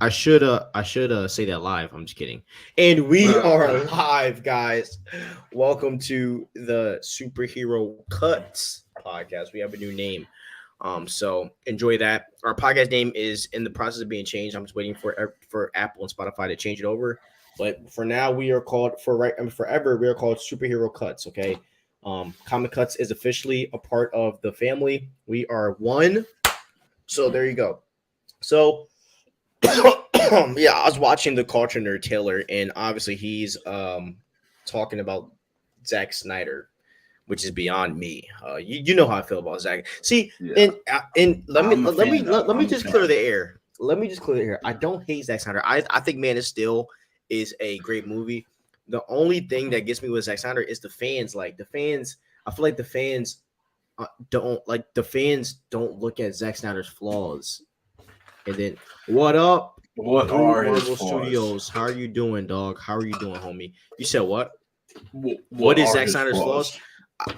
I should say that live. I'm just kidding. And we are live, guys. Welcome to the Superhero Cuts podcast. We have a new name. So enjoy that. Our podcast name is in the process of being changed. I'm just waiting for Apple and Spotify to change it over. But for now, we are called forever. We are called Superhero Cuts. Okay. Comic Cuts is officially a part of the family. We are one. So there you go. So yeah, I was watching the Culture Nerd Taylor, and obviously he's talking about Zack Snyder, which is beyond me. You know how I feel about Zack. See, Yeah. and let me just clear fan. the air. Let me just clear the air. I don't hate Zack Snyder. I think Man of Steel is a great movie. The only thing that gets me with Zack Snyder is the fans. Like the fans, I feel like the fans don't look at Zack Snyder's flaws. And then what up? What Blue are Marvel his flaws? Studios? How are you doing, dog? How are you doing, homie? You said what? What is are Zack his Snyder's flaws?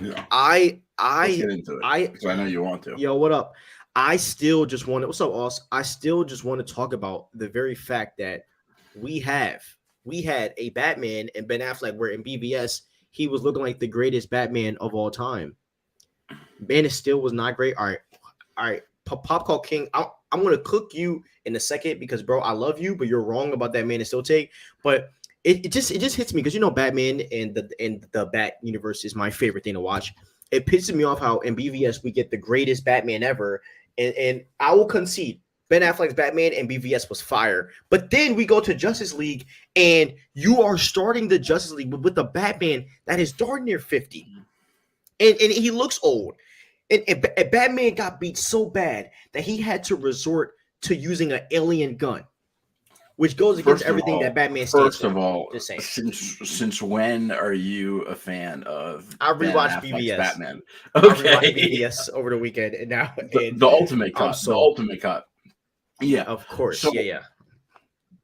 Yeah. I Let's get into it, because I know you want to. Yo, what up? I still just want to. What's up, Oz? I still just want to talk about the very fact that we had a Batman and Ben Affleck, where in BVS he was looking like the greatest Batman of all time. Man of Steel was not great. All right. Pop Call King. I'm gonna cook you in a second because, bro, I love you, but you're wrong about that Man of Steel take. But it just hits me because Batman and the Bat universe is my favorite thing to watch. It pisses me off how in BVS we get the greatest Batman ever, and I will concede Ben Affleck's Batman and BVS was fire. But then we go to Justice League, and you are starting the Justice League with a Batman that is darn near 50, and he looks old. And Batman got beat so bad that he had to resort to using an alien gun, which goes against everything that Batman stands for. First of all, just saying. Since when are you a fan of I rewatched BVS. Batman? Okay. I rewatched BVS over the weekend, and now the ultimate cut. The ultimate cut. Yeah, of course. So, yeah.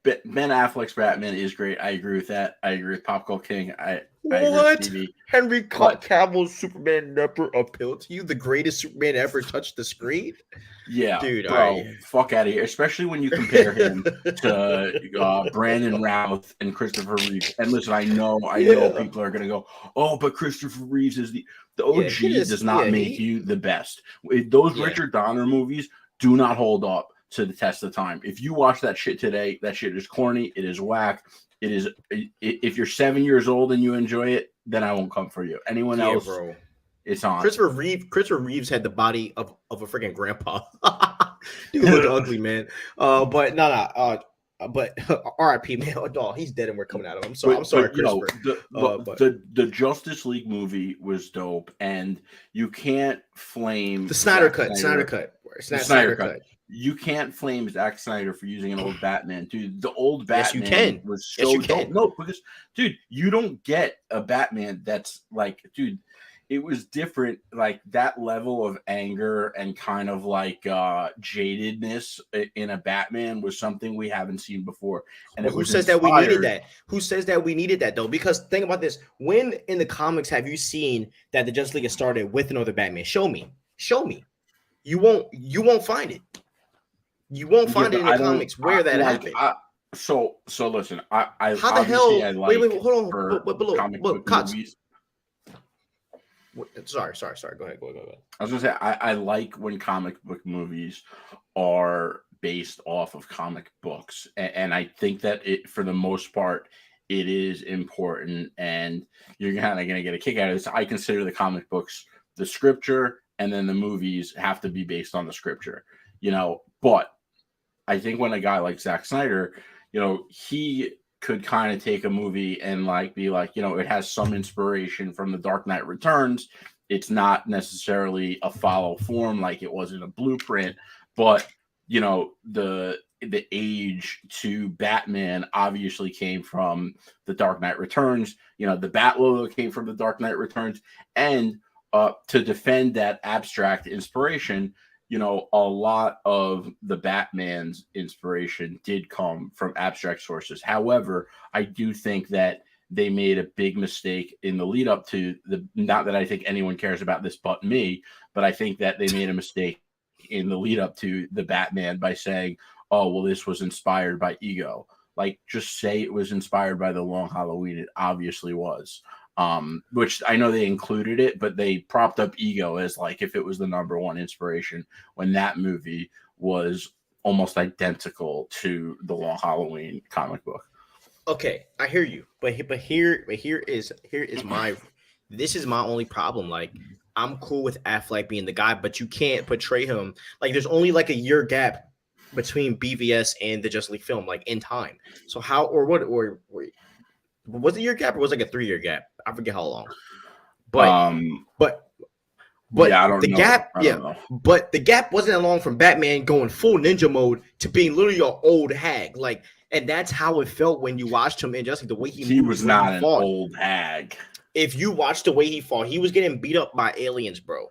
Ben Affleck's Batman is great. I agree with that. I agree with Pop Call King. I what? Henry Cavill's Superman never appealed to you? The greatest Superman ever touched the screen? Yeah, dude. Bro, fuck out of here. Especially when you compare him to Brandon Routh and Christopher Reeve. And listen, I know people are gonna go, oh, but Christopher Reeves is the OG does not make you the best. Those Richard Donner movies do not hold up to the test of time. If you watch that shit today, that shit is corny. It is whack. It is. If you're 7 years old and you enjoy it, then I won't come for you. Anyone else, bro, it's on. Christopher Reeves had the body of a freaking grandpa. Dude looked ugly, man. But no. But R.I.P. man, dog. He's dead and we're coming out of him. I'm sorry, Christopher. The Justice League movie was dope, and you can't flame the Snyder Cut. Snyder Cut. You can't flame Zack Snyder for using an old Batman, dude. The old Batman yes, you can. Was so dope. No, because, dude, you don't get a Batman that's like, dude, it was different. Like that level of anger and kind of like jadedness in a Batman was something we haven't seen before. And who says that we needed that? Who says that we needed that though? Because think about this: when in the comics have you seen that the Justice League has started with another Batman? Show me. You won't find it. You won't find it in the comics where that happened. So listen, I how the hell? Like wait, hold on. But movies. Sorry. Go ahead. I was gonna say I like when comic book movies are based off of comic books, and I think that it, for the most part, it is important, and you're kind of gonna get a kick out of this. I consider the comic books the scripture, and then the movies have to be based on the scripture, But I think when a guy like Zack Snyder, he could kind of take a movie and be like, it has some inspiration from The Dark Knight Returns. It's not necessarily a follow form like it was in a Blueprint, but the age to Batman obviously came from The Dark Knight Returns. The Bat logo came from The Dark Knight Returns, and to defend that abstract inspiration, a lot of the Batman's inspiration did come from abstract sources. However, I do think that they made a big mistake in the lead up to not that I think anyone cares about this but me, but I think that they made a mistake in the lead up to the Batman by saying, oh, well, this was inspired by Ego. Like, just say it was inspired by The Long Halloween. It obviously was. Which I know they included it, but they propped up Ego as like if it was the number one inspiration when that movie was almost identical to the Long Halloween comic book. Okay, I hear you, but here is my this is my only problem. Like, I'm cool with Affleck being the guy, but you can't portray him like there's only like a year gap between BVS and the Justice League film, like in time. So how or what or was it a year gap or was it like a 3-year gap? I forget how long. But but yeah, I don't the know. gap, I don't know. but the gap wasn't that long from Batman going full ninja mode to being literally an old hag. Like, and that's how it felt when you watched him and just like the way he moved, was not an old hag. If you watched the way he fought, he was getting beat up by aliens, bro.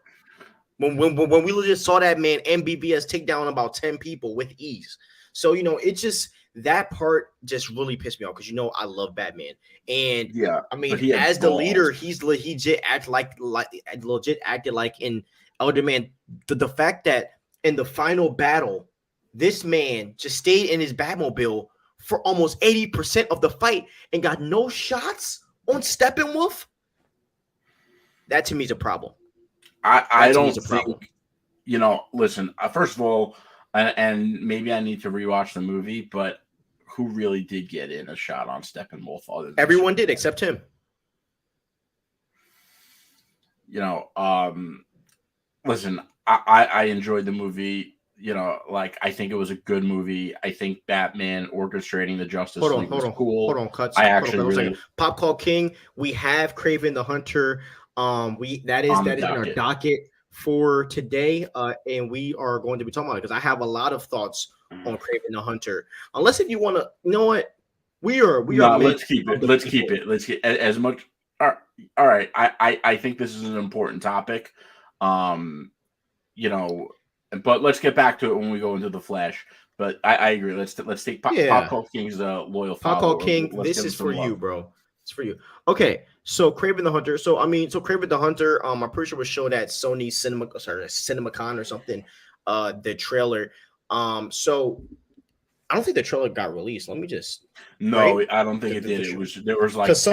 When we legit saw that man MBBS take down about 10 people with ease. So, you know, it just that part just really pissed me off because, you know, I love Batman. And yeah, I mean, as the leader, he legit acted like in Elder Man. The fact that in the final battle, this man just stayed in his Batmobile for almost 80% of the fight and got no shots on Steppenwolf. That to me is a problem. I don't think, you know, listen, first of all, and maybe I need to rewatch the movie, but who really did get in a shot on Steppenwolf? Everyone did except him. You know, listen, I enjoyed the movie. You know, like, I think it was a good movie. I think Batman orchestrating the Justice League was cool. Hold on, cuts. I actually really Pop Call King. We have Kraven the Hunter. That is in our docket for today. And we are going to be talking about it because I have a lot of thoughts on Kraven the Hunter. Unless if you want to, you know what? We are. Let's keep it. Let's keep it. Let's get as much. All right. I think this is an important topic. You know, but let's get back to it when we go into the Flash. But I agree. Let's take Pop Call King's loyal follower. Pop Call King. This is for you, bro. It's for you. Okay, so Kraven the Hunter. So Kraven the Hunter. I'm pretty sure was showed at Sony CinemaCon or something. The trailer. So I don't think the trailer got released. Let me just. No, right? I don't think it did. There was like because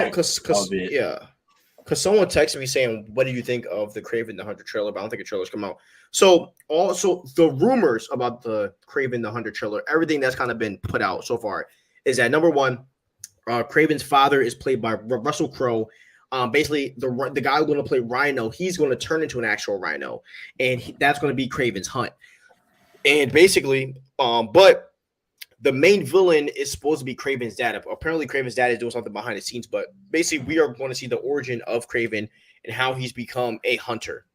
someone texted me saying, "What do you think of the Kraven the Hunter trailer?" But I don't think the trailer's come out. So also the rumors about the Kraven the Hunter trailer, everything that's kind of been put out so far, is that number one, Kraven's father is played by Russell Crowe. Basically, the guy who's going to play Rhino, he's going to turn into an actual Rhino, and that's going to be Kraven's hunt. And basically, but the main villain is supposed to be Kraven's dad. Apparently, Kraven's dad is doing something behind the scenes, but basically, we are going to see the origin of Kraven and how he's become a hunter.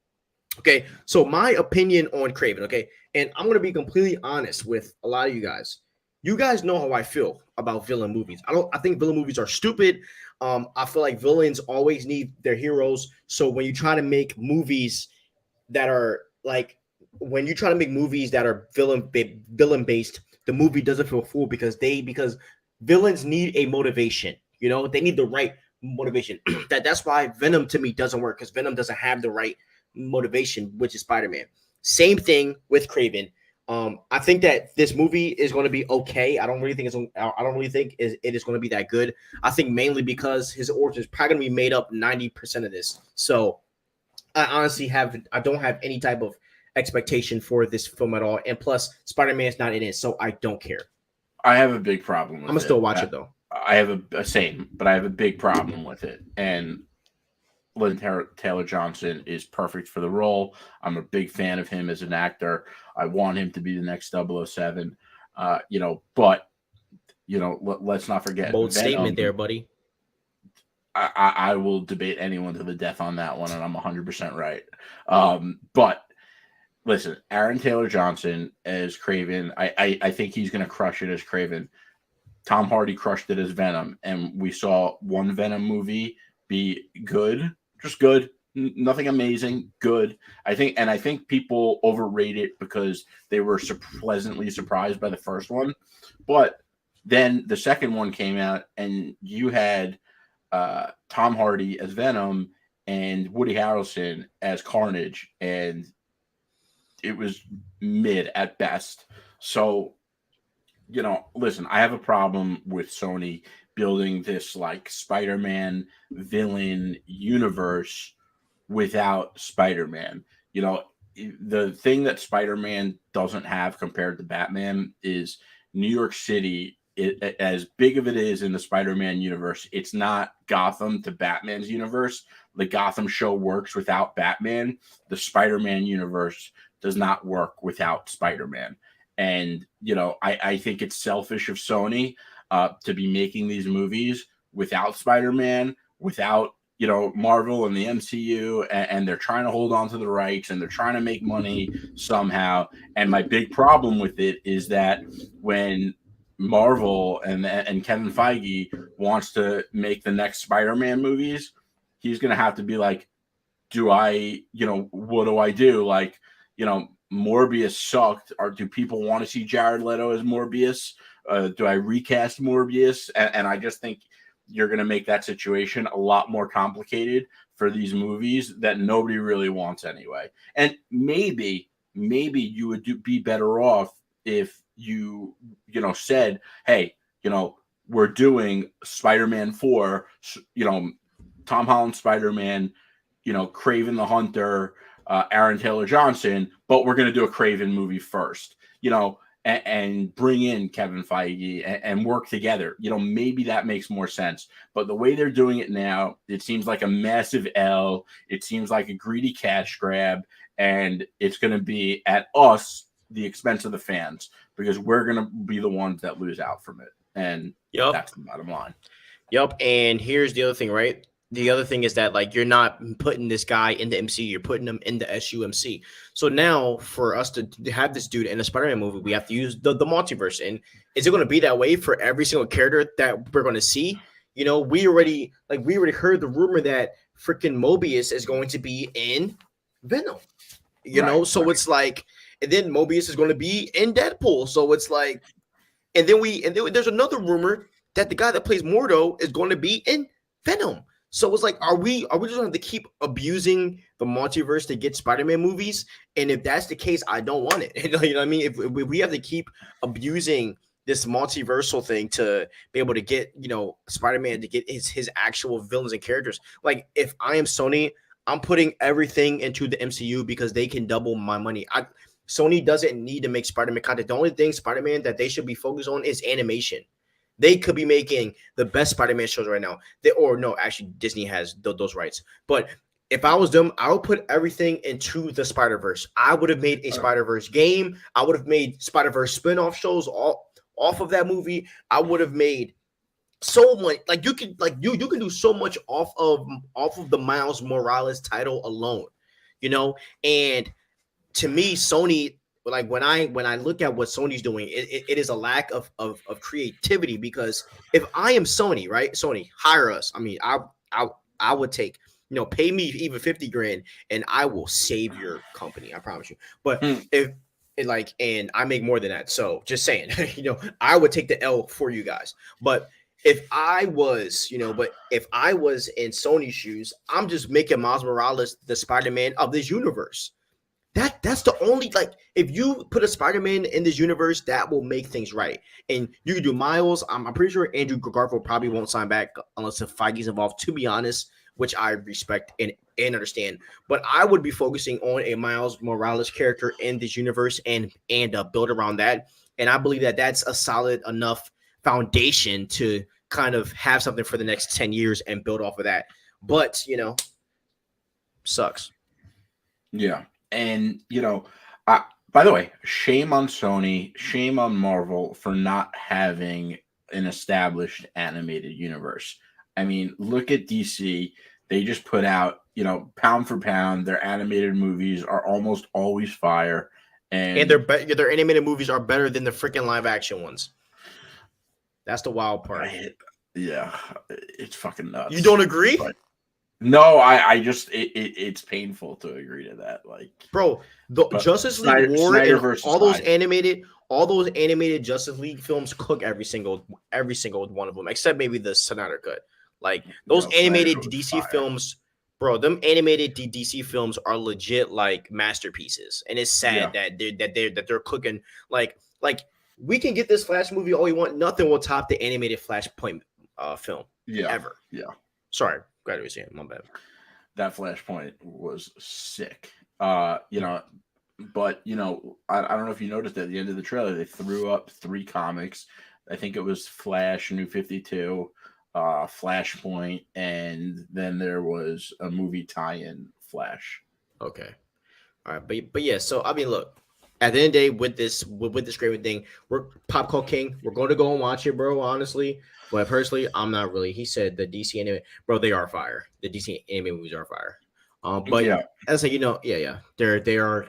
Okay, so my opinion on Kraven, okay, and I'm going to be completely honest with a lot of you guys. You guys know how I feel about villain movies. I think villain movies are stupid. I feel like villains always need their heroes. So when you try to make movies that are like, when you try to make movies that are villain based, the movie doesn't feel full because villains need a motivation. You know, they need the right motivation. That's why Venom to me doesn't work because Venom doesn't have the right motivation, which is Spider-Man. Same thing with Kraven. I think that this movie is going to be okay. I don't really think it is going to be that good. I think mainly because his origin is probably going to be made up 90% of this. So I honestly don't have any type of expectation for this film at all. And plus, Spider-Man's not in it, so I don't care. I have a big problem with it. I'm gonna still watch it though. I have but I have a big problem with it. And Lynn Taylor Johnson is perfect for the role. I'm a big fan of him as an actor. I want him to be the next 007. But let's not forget. Bold statement there, buddy. I will debate anyone to the death on that one, and I'm 100% right. But listen, Aaron Taylor Johnson as Kraven, I think he's going to crush it as Kraven. Tom Hardy crushed it as Venom, and we saw one Venom movie be good, just good, nothing amazing, good. I think people overrate it because they were pleasantly surprised by the first one, but then the second one came out, and you had Tom Hardy as Venom and Woody Harrelson as Carnage, and it was mid at best. So listen, I have a problem with Sony building this like Spider-Man villain universe without Spider-Man. You know, the thing that Spider-Man doesn't have compared to Batman is New York City. As big of it is in the Spider-Man universe, it's not Gotham to Batman's universe. The Gotham show works without Batman. The Spider-Man universe does not work without Spider-Man. And, I think it's selfish of Sony to be making these movies without Spider-Man, without, Marvel and the MCU, and they're trying to hold on to the rights and they're trying to make money somehow. And my big problem with it is that when Marvel and Kevin Feige wants to make the next Spider-Man movies, he's going to have to be like, what do I do? Like, Morbius sucked. Or do people want to see Jared Leto as Morbius? Do I recast Morbius? And I just think you're going to make that situation a lot more complicated for these movies that nobody really wants anyway. And maybe you would be better off if you said, hey, we're doing Spider-Man 4, Tom Holland Spider-Man, Kraven the Hunter, Aaron Taylor Johnson, but we're going to do a Kraven movie first, and bring in Kevin Feige and work together. Maybe that makes more sense. But the way they're doing it now, it seems like a massive L. It seems like a greedy cash grab, and it's going to be at us the expense of the fans because we're going to be the ones that lose out from it. And that's the bottom line. Yep. And here's the other thing, right? The other thing is that, like, you're not putting this guy in the MCU, you're putting him in the SUMC. So now for us to have this dude in a Spider-Man movie, we have to use the multiverse. And is it going to be that way for every single character that we're going to see? We already heard the rumor that freaking Mobius is going to be in Venom. So it's like, and then Mobius is going to be in Deadpool. So it's like, and then there's another rumor that the guy that plays Mordo is going to be in Venom. So it's like, are we just going to have to keep abusing the multiverse to get Spider-Man movies? And if that's the case, I don't want it. You know what I mean? If we have to keep abusing this multiversal thing to be able to get, Spider-Man to get his actual villains and characters. Like, if I am Sony, I'm putting everything into the MCU because they can double my money. Sony doesn't need to make Spider-Man content. The only thing Spider-Man that they should be focused on is animation. They could be making the best Spider-Man shows right now. Actually, Disney has those rights. But if I was them, I would put everything into the Spider-Verse. I would have made a Spider-Verse game. I would have made Spider-Verse spin-off shows all off of that movie. I would have made so much. Like, you can do so much off of the Miles Morales title alone. And to me, Sony, like, when I look at what Sony's doing, it is a lack of creativity. Because if I am Sony, right? Sony, hire us. I mean, I would take, pay me even $50,000 and I will save your company. I promise you. But and I make more than that. So just saying, I would take the L for you guys. But if I was, in Sony's shoes, I'm just making Miles Morales the Spider-Man of this universe. That's the only, like, if you put a Spider-Man in this universe, that will make things right. And you can do Miles. I'm pretty sure Andrew Garfield probably won't sign back unless if Feige's involved, to be honest, which I respect and understand. But I would be focusing on a Miles Morales character in this universe and build around that. And I believe that that's a solid enough foundation to kind of have something for the next 10 years and build off of that. But, sucks. Yeah. And, by the way, shame on Sony, shame on Marvel for not having an established animated universe. I mean, look at DC. They just put out, pound for pound, their animated movies are almost always fire. And their animated movies are better than the freaking live action ones. That's the wild part. It's fucking nuts. You don't agree? But no, I just it's painful to agree to that. Like, bro, the Justice League War and all those animated Justice League films cook every single one of them, except maybe the Snyder Cut. Like, those animated DC films, bro, them animated DC films are legit like masterpieces, and it's sad that they're cooking like we can get this Flash movie all we want. Nothing will top the animated Flashpoint film ever. Yeah. Sorry, glad you were saying. My bad. That Flashpoint was sick. You know, but you know, I don't know if you noticed at the end of the trailer, they threw up 3 comics. I think it was Flash, New 52, Flashpoint, and then there was a movie tie-in, Flash. Okay. All right, but yeah. So I mean, look. At the end of the day, with this Craven thing, we're Pop Cult King. We're going to go and watch it, bro. Honestly, but personally, I'm not really. He said the DC anime, bro. They are fire. The DC anime movies are fire. But Yeah. as I say, yeah, they are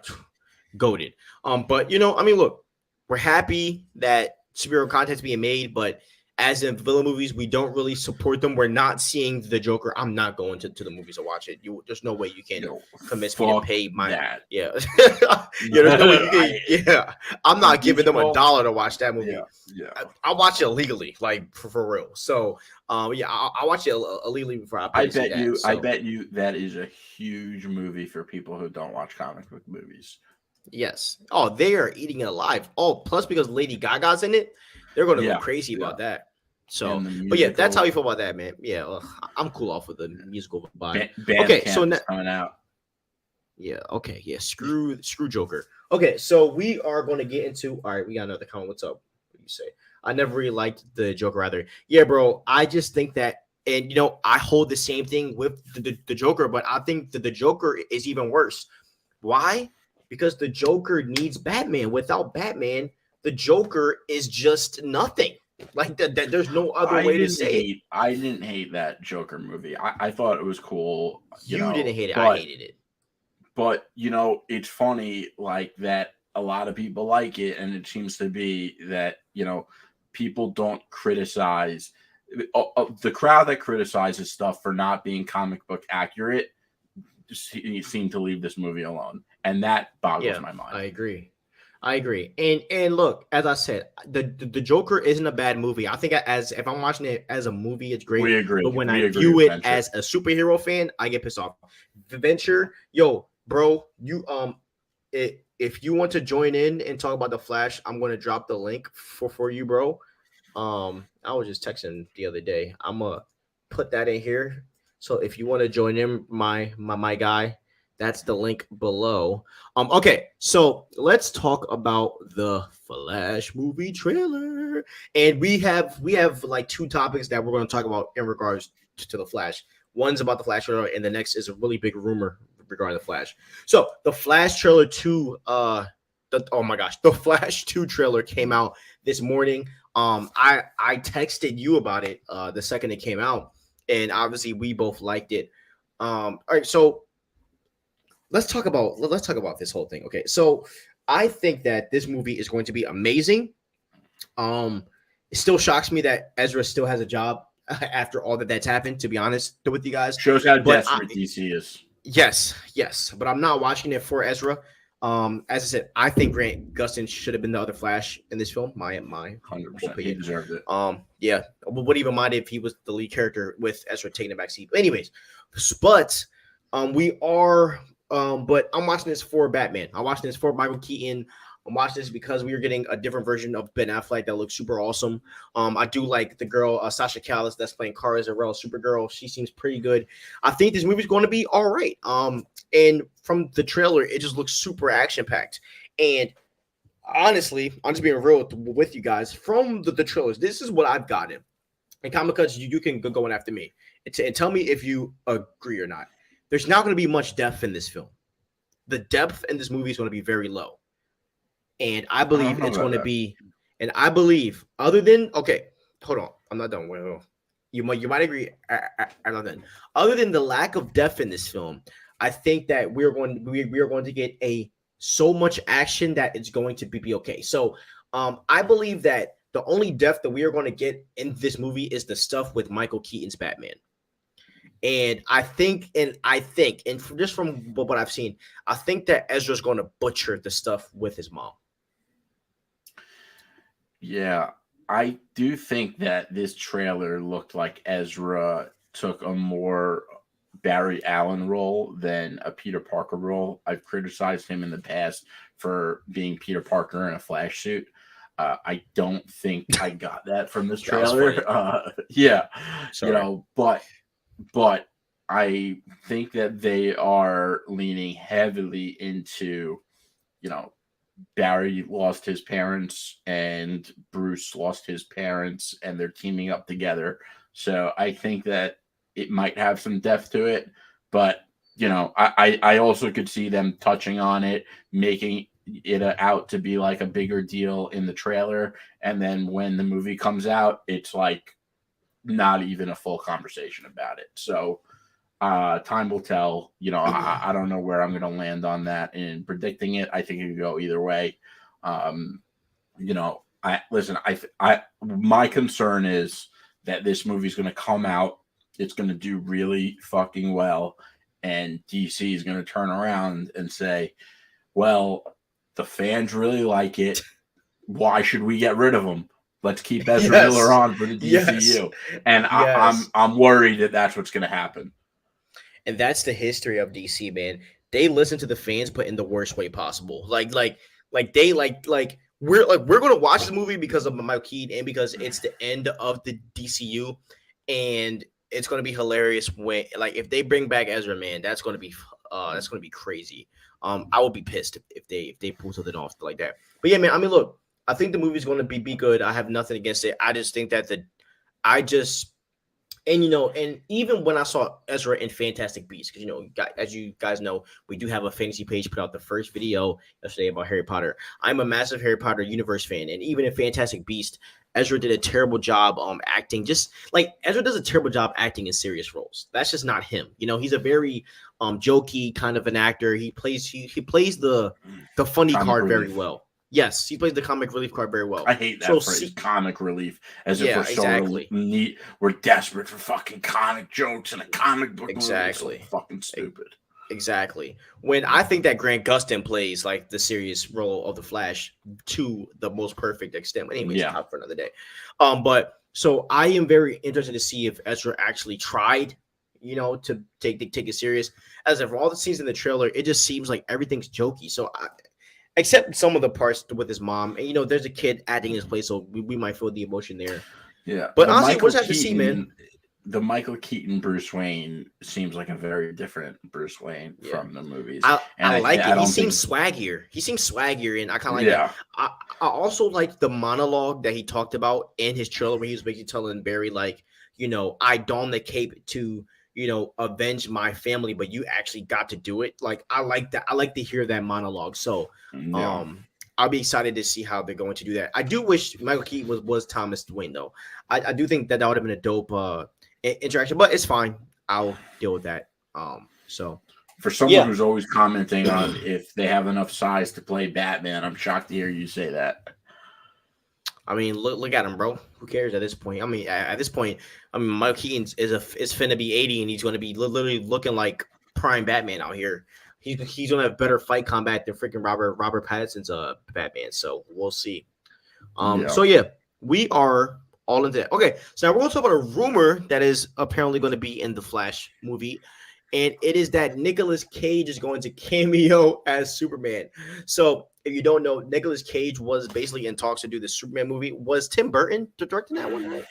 goated. But I mean, look, we're happy that superhero content's being made, but as in villain movies, we don't really support them. We're not seeing the Joker. I'm not going to the movies to watch it. There's no way you can convince me to pay my yeah. There's no way you can. Yeah, I'm not giving them $1 to watch that movie. Yeah. I watch it illegally, like for real. So, yeah, I watch it illegally before I. I bet you that is a huge movie for people who don't watch comic book movies. Yes. Oh, they are eating it alive. Oh, plus because Lady Gaga's in it, they're going to go crazy about that. So, but yeah, that's how you feel about that, man. Yeah, I'm cool off with the musical vibe. Okay, so now coming out. Yeah. Okay. Yeah. Screw Joker. Okay, so we are going to get into. All right, we got another comment. What's up? What do you say? I never really liked the Joker either. Yeah, bro. I just think that, and I hold the same thing with the Joker, but I think that the Joker is even worse. Why? Because the Joker needs Batman. Without Batman, the Joker is just nothing. Like that. There's no other way to say it. I didn't hate that Joker movie. I thought it was cool. You didn't hate it. I hated it. But it's funny like that. A lot of people like it, and it seems to be that people don't criticize the crowd that criticizes stuff for not being comic book accurate. Seem to leave this movie alone, and that boggles my mind. I agree. And look, as I said, the Joker isn't a bad movie. I think if I'm watching it as a movie, it's great. We agree. But when I view it as a superhero fan, I get pissed off. The Venture, yo, bro, you if you want to join in and talk about the Flash, I'm going to drop the link for you, bro. I was just texting the other day. I'm gonna put that in here. So if you want to join in, my guy, that's the link below. Okay, so let's talk about the Flash movie trailer. And we have like 2 topics that we're going to talk about in regards to the Flash. One's about the Flash trailer, and the next is a really big rumor regarding the Flash. So the Flash trailer 2, the Flash 2 trailer came out this morning. I texted you about it the second it came out, and obviously we both liked it. All right, so let's talk about this whole thing. Okay, so I think that this movie is going to be amazing. It still shocks me that Ezra still has a job after all that's happened, to be honest with you guys. Shows how desperate DC is. Yes, but I'm not watching it for Ezra. As I said, I think Grant Gustin should have been the other Flash in this film. My 100%. He deserved it. Yeah, wouldn't even mind if he was the lead character with Ezra taking the back seat. But anyways, but I'm watching this for Batman. I'm watching this for Michael Keaton. I'm watching this because we are getting a different version of Ben Affleck that looks super awesome. I do like the girl, Sasha Calle, that's playing Kara Zor-El, Supergirl. She seems pretty good. I think this movie's going to be all right. And from the trailer, it just looks super action-packed. And honestly, I'm just being real with you guys. From the trailers, this is what I've gotten. And Comic Cuts, you can go in after me and tell me if you agree or not. There's not going to be much depth in this film. The depth in this movie is going to be very low. And I believe it's going to be, and I believe other than, okay, hold on. I'm not done. Wait. You might agree. I'm not done. Other than the lack of depth in this film, I think that we are going to get so much action that it's going to be okay. So I believe that the only depth that we are going to get in this movie is the stuff with Michael Keaton's Batman. And I think, just from what I've seen, I think that Ezra's going to butcher the stuff with his mom. Yeah, I do think that this trailer looked like Ezra took a more Barry Allen role than a Peter Parker role. I've criticized him in the past for being Peter Parker in a Flash suit. I don't think I got that from this That was trailer. funny. Yeah, Sorry. but I think that they are leaning heavily into, you know, Barry lost his parents and Bruce lost his parents, and they're teaming up together. So I think that it might have some depth to it, but I also could see them touching on it, making it out to be like a bigger deal in the trailer, and then when the movie comes out, it's like not even a full conversation about it. So time will tell. I don't know where I'm going to land on that in predicting it. I think it could go either way. Um, I listen. My concern is that this movie's going to come out. It's going to do really fucking well, and DC is going to turn around and say, "Well, the fans really like it. Why should we get rid of them? Let's keep Ezra Miller Yes. on for the Yes. DCU." And Yes. I'm worried that that's what's going to happen. And that's the history of DC, man. They listen to the fans, but in the worst way possible. We're gonna watch the movie because of Michael Keaton and because it's the end of the DCU, and it's gonna be hilarious when if they bring back Ezra, man, that's gonna be crazy. I would be pissed if they pull something off like that. But yeah, man, I mean, look, I think the movie's gonna be good. I have nothing against it. I just think that I just and and even when I saw Ezra in Fantastic Beasts, because as you guys know, we do have a fantasy page put out the first video yesterday about Harry Potter. I'm a massive Harry Potter universe fan, and even in Fantastic Beast, Ezra did a terrible job acting. Just like Ezra does a terrible job acting in serious roles. That's just not him. He's a very jokey kind of an actor. He plays the funny Comic card relief. very well. Yes, he plays the comic relief card very well. I hate that phrase, comic relief, as if we're so neat. We're desperate for fucking comic jokes and a comic book. Exactly. So fucking stupid. Exactly. When I think that Grant Gustin plays like the serious role of the Flash to the most perfect extent. Anyways, top for another day. But so I am very interested to see if Ezra actually tried, to take it serious. As of all the scenes in the trailer, it just seems like everything's jokey. So except some of the parts with his mom, and there's a kid acting in his place, so we might feel the emotion there. Yeah, but honestly, we'll just have to see, man. The Michael Keaton Bruce Wayne seems like a very different Bruce Wayne from the movies. I like it. He seems swaggier. And I kind of like that. I also like the monologue that he talked about in his trailer where he was basically telling Barry, I donned the cape to avenge my family, but you actually got to do it. Like, I like that. I like to hear that monologue. So, I'll be excited to see how they're going to do that. I do wish Michael Keaton was Thomas Wayne, though. I do think that would have been a dope interaction, but it's fine. I'll deal with that. So for someone who's always commenting on if they have enough size to play Batman, I'm shocked to hear you say that. I mean, look at him, bro. Who cares at this point? I mean, at this point, Michael Keaton is finna be 80, and he's going to be literally looking like prime Batman out here. He's going to have better fight combat than freaking Robert Pattinson's Batman. So we'll see. So yeah, we are all into that. Okay, so now we're going to talk about a rumor that is apparently going to be in the Flash movie. And it is that Nicolas Cage is going to cameo as Superman. So if you don't know, Nicolas Cage was basically in talks to do the Superman movie. Was Tim Burton directing that one?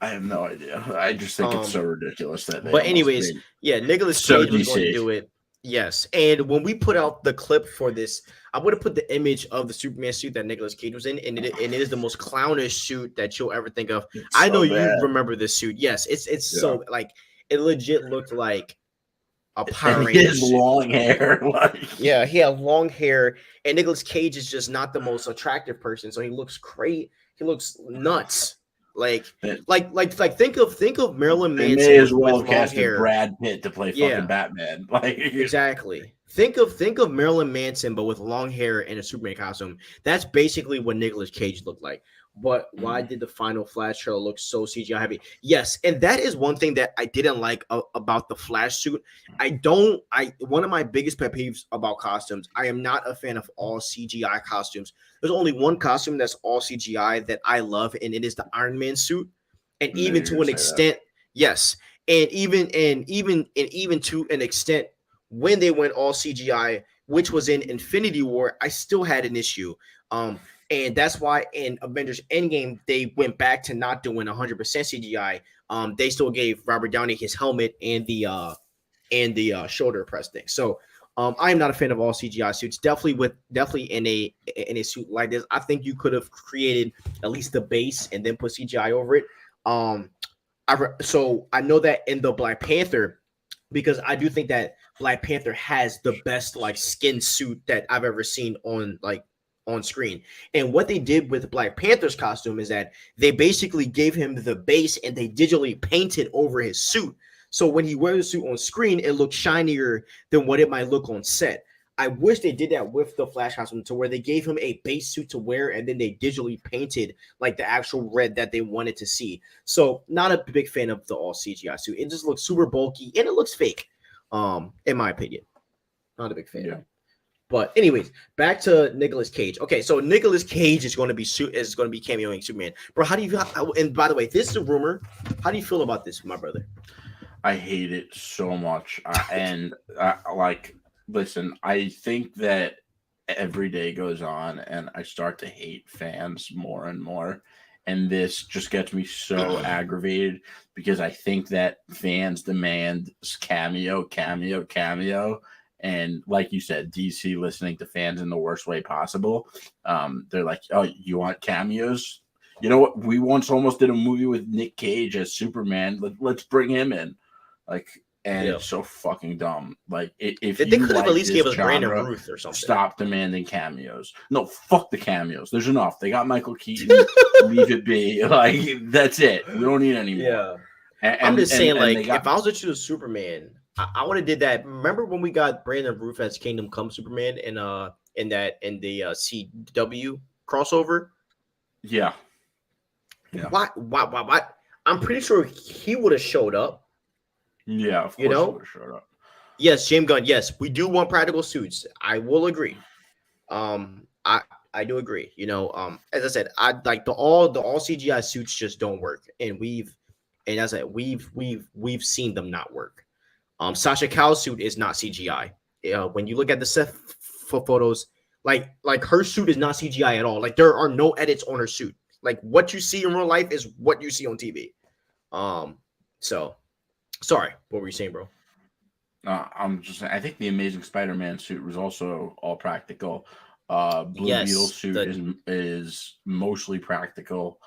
I have no idea. I just think it's so ridiculous that they. But anyways, Nicolas Cage was going to do it. Yes, and when we put out the clip for this, I'm going to put the image of the Superman suit that Nicolas Cage was in, and it is the most clownish suit that you'll ever think of. I know you remember this suit. Yes, it's so like it legit looked like a Power Ranger. He has long hair. He had long hair, and Nicolas Cage is just not the most attractive person, so he looks great. He looks nuts. Like think of Marilyn Manson. They may as well cast Brad Pitt to play fucking Batman. Exactly. Think of Marilyn Manson, but with long hair and a Superman costume. That's basically what Nicolas Cage looked like. But why did the final Flash trailer look so CGI heavy? Yes, and that is one thing that I didn't like about the Flash suit. One of my biggest pet peeves about costumes, I am not a fan of all CGI costumes. There's only one costume that's all CGI that I love, and it is the Iron Man suit. And even to an extent, yes, and even to an extent, when they went all CGI, which was in Infinity War, I still had an issue. And that's why in Avengers Endgame they went back to not doing 100% CGI. They still gave Robert Downey his helmet and the shoulder press thing. So I am not a fan of all CGI suits. Definitely in a suit like this, I think you could have created at least the base and then put CGI over it. So I know that in the Black Panther, because I do think that Black Panther has the best like skin suit that I've ever seen on screen. And what they did with Black Panther's costume is that they basically gave him the base and they digitally painted over his suit. So when he wears the suit on screen, it looks shinier than what it might look on set. I wish they did that with the Flash costume to where they gave him a base suit to wear and then they digitally painted like the actual red that they wanted to see. So not a big fan of the all CGI suit. It just looks super bulky and it looks fake. In my opinion. Not a big fan. Yeah. But anyways, back to Nicolas Cage. Okay, so Nicolas Cage is going to be cameoing Superman. Bro, how do you and by the way, this is a rumor. How do you feel about this, my brother? I hate it so much. Listen, I think that every day goes on and I start to hate fans more and more. And this just gets me so aggravated because I think that fans demand cameo. And like you said, DC listening to fans in the worst way possible. They're like, oh, you want cameos? You know what? We once almost did a movie with Nick Cage as Superman. Let's bring him in. It's so fucking dumb. Like, if they could have at least gave us Brandon Ruth or something. Stop demanding cameos. No, fuck the cameos. There's enough. They got Michael Keaton. Leave it be. Like, that's it. We don't need any more. Yeah. I'm just saying, if I was to choose Superman, I would have did that. Remember when we got Brandon Ruth as Kingdom Come Superman in the CW crossover? Yeah. Why? I'm pretty sure he would have showed up. Yeah, of course he would have showed up. Yes, James Gunn. Yes, we do want practical suits. I will agree. I do agree. As I said, I like the all CGI suits just don't work, and we've seen them not work. Sasha Calle's suit is not CGI. When you look at the set photos, like her suit is not CGI at all. Like there are no edits on her suit. Like what you see in real life is what you see on TV. So sorry, what were you saying, bro? I'm just saying, I think the Amazing Spider-Man suit was also all practical. Blue Beetle suit is mostly practical.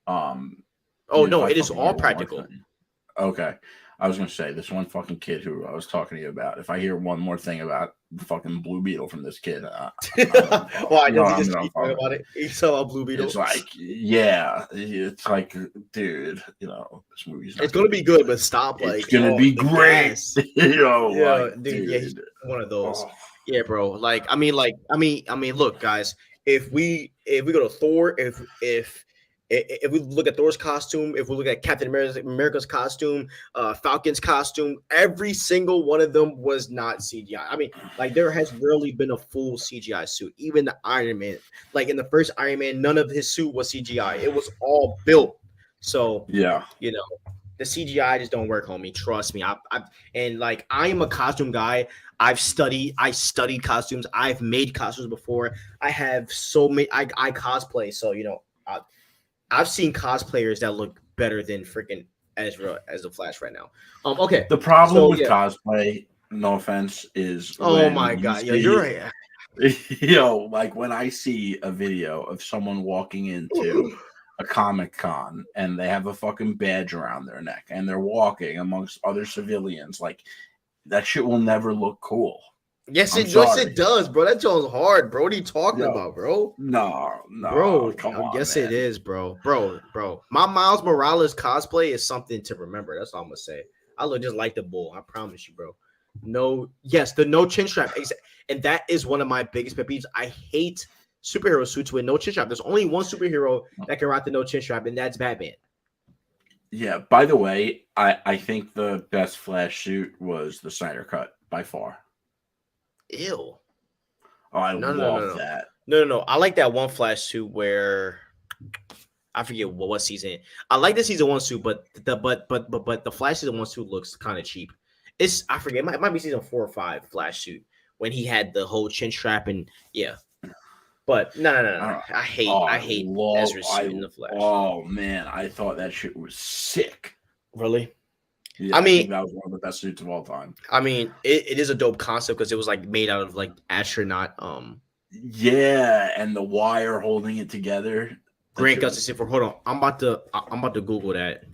It is all practical. Okay. I was going to say, this one fucking kid who I was talking to you about, if I hear one more thing about the fucking Blue Beetle from this kid, I know he just keep talking about it. He saw a Blue Beetle. It's like, yeah, it's like, dude, this movie's it's going to be good, but stop. It's going to be great. Dude, he's one of those. Oh. Yeah, bro. Look, guys, if we go to Thor, if we look at Thor's costume, if we look at Captain America's costume, Falcon's costume, every single one of them was not CGI. There has rarely been a full CGI suit. Even the Iron Man, like in the first Iron Man, none of his suit was CGI. It was all built. So yeah, the CGI just don't work, homie. Trust me. I am a costume guy. I studied costumes. I've made costumes before. I have so many. I cosplay. So I've seen cosplayers that look better than freaking Ezra as a Flash right now. Okay. The problem with cosplay, no offense, is oh my god, you're right. Like when I see a video of someone walking into a Comic-Con and they have a fucking badge around their neck and they're walking amongst other civilians, like that shit will never look cool. Yes, it does, bro. That joint's hard, bro. What are you talking about, bro? No, bro. Come on, yes, man. It is, bro. My Miles Morales cosplay is something to remember. That's all I'm gonna say. I look just like the bull. I promise you, bro. The no chin strap, and that is one of my biggest pet peeves. I hate superhero suits with no chin strap. There's only one superhero that can rock the no chin strap, and that's Batman. Yeah. By the way, I think the best Flash suit was the Snyder Cut by far. Ew. Oh, I love that. No. I like that one Flash suit where I forget what season. I like the season 1 suit, but the Flash season 1 suit looks kind of cheap. I forget. It might be season 4 or 5 Flash suit when he had the whole chin strap and yeah. But no. I hate Ezra suit in the Flash. Oh man, I thought that shit was sick. Really? Yeah, I think that was one of the best suits of all time. I mean, it is a dope concept because it was like made out of like astronaut. Yeah, and the wire holding it together. Grant Gustin for hold on. I'm about to Google that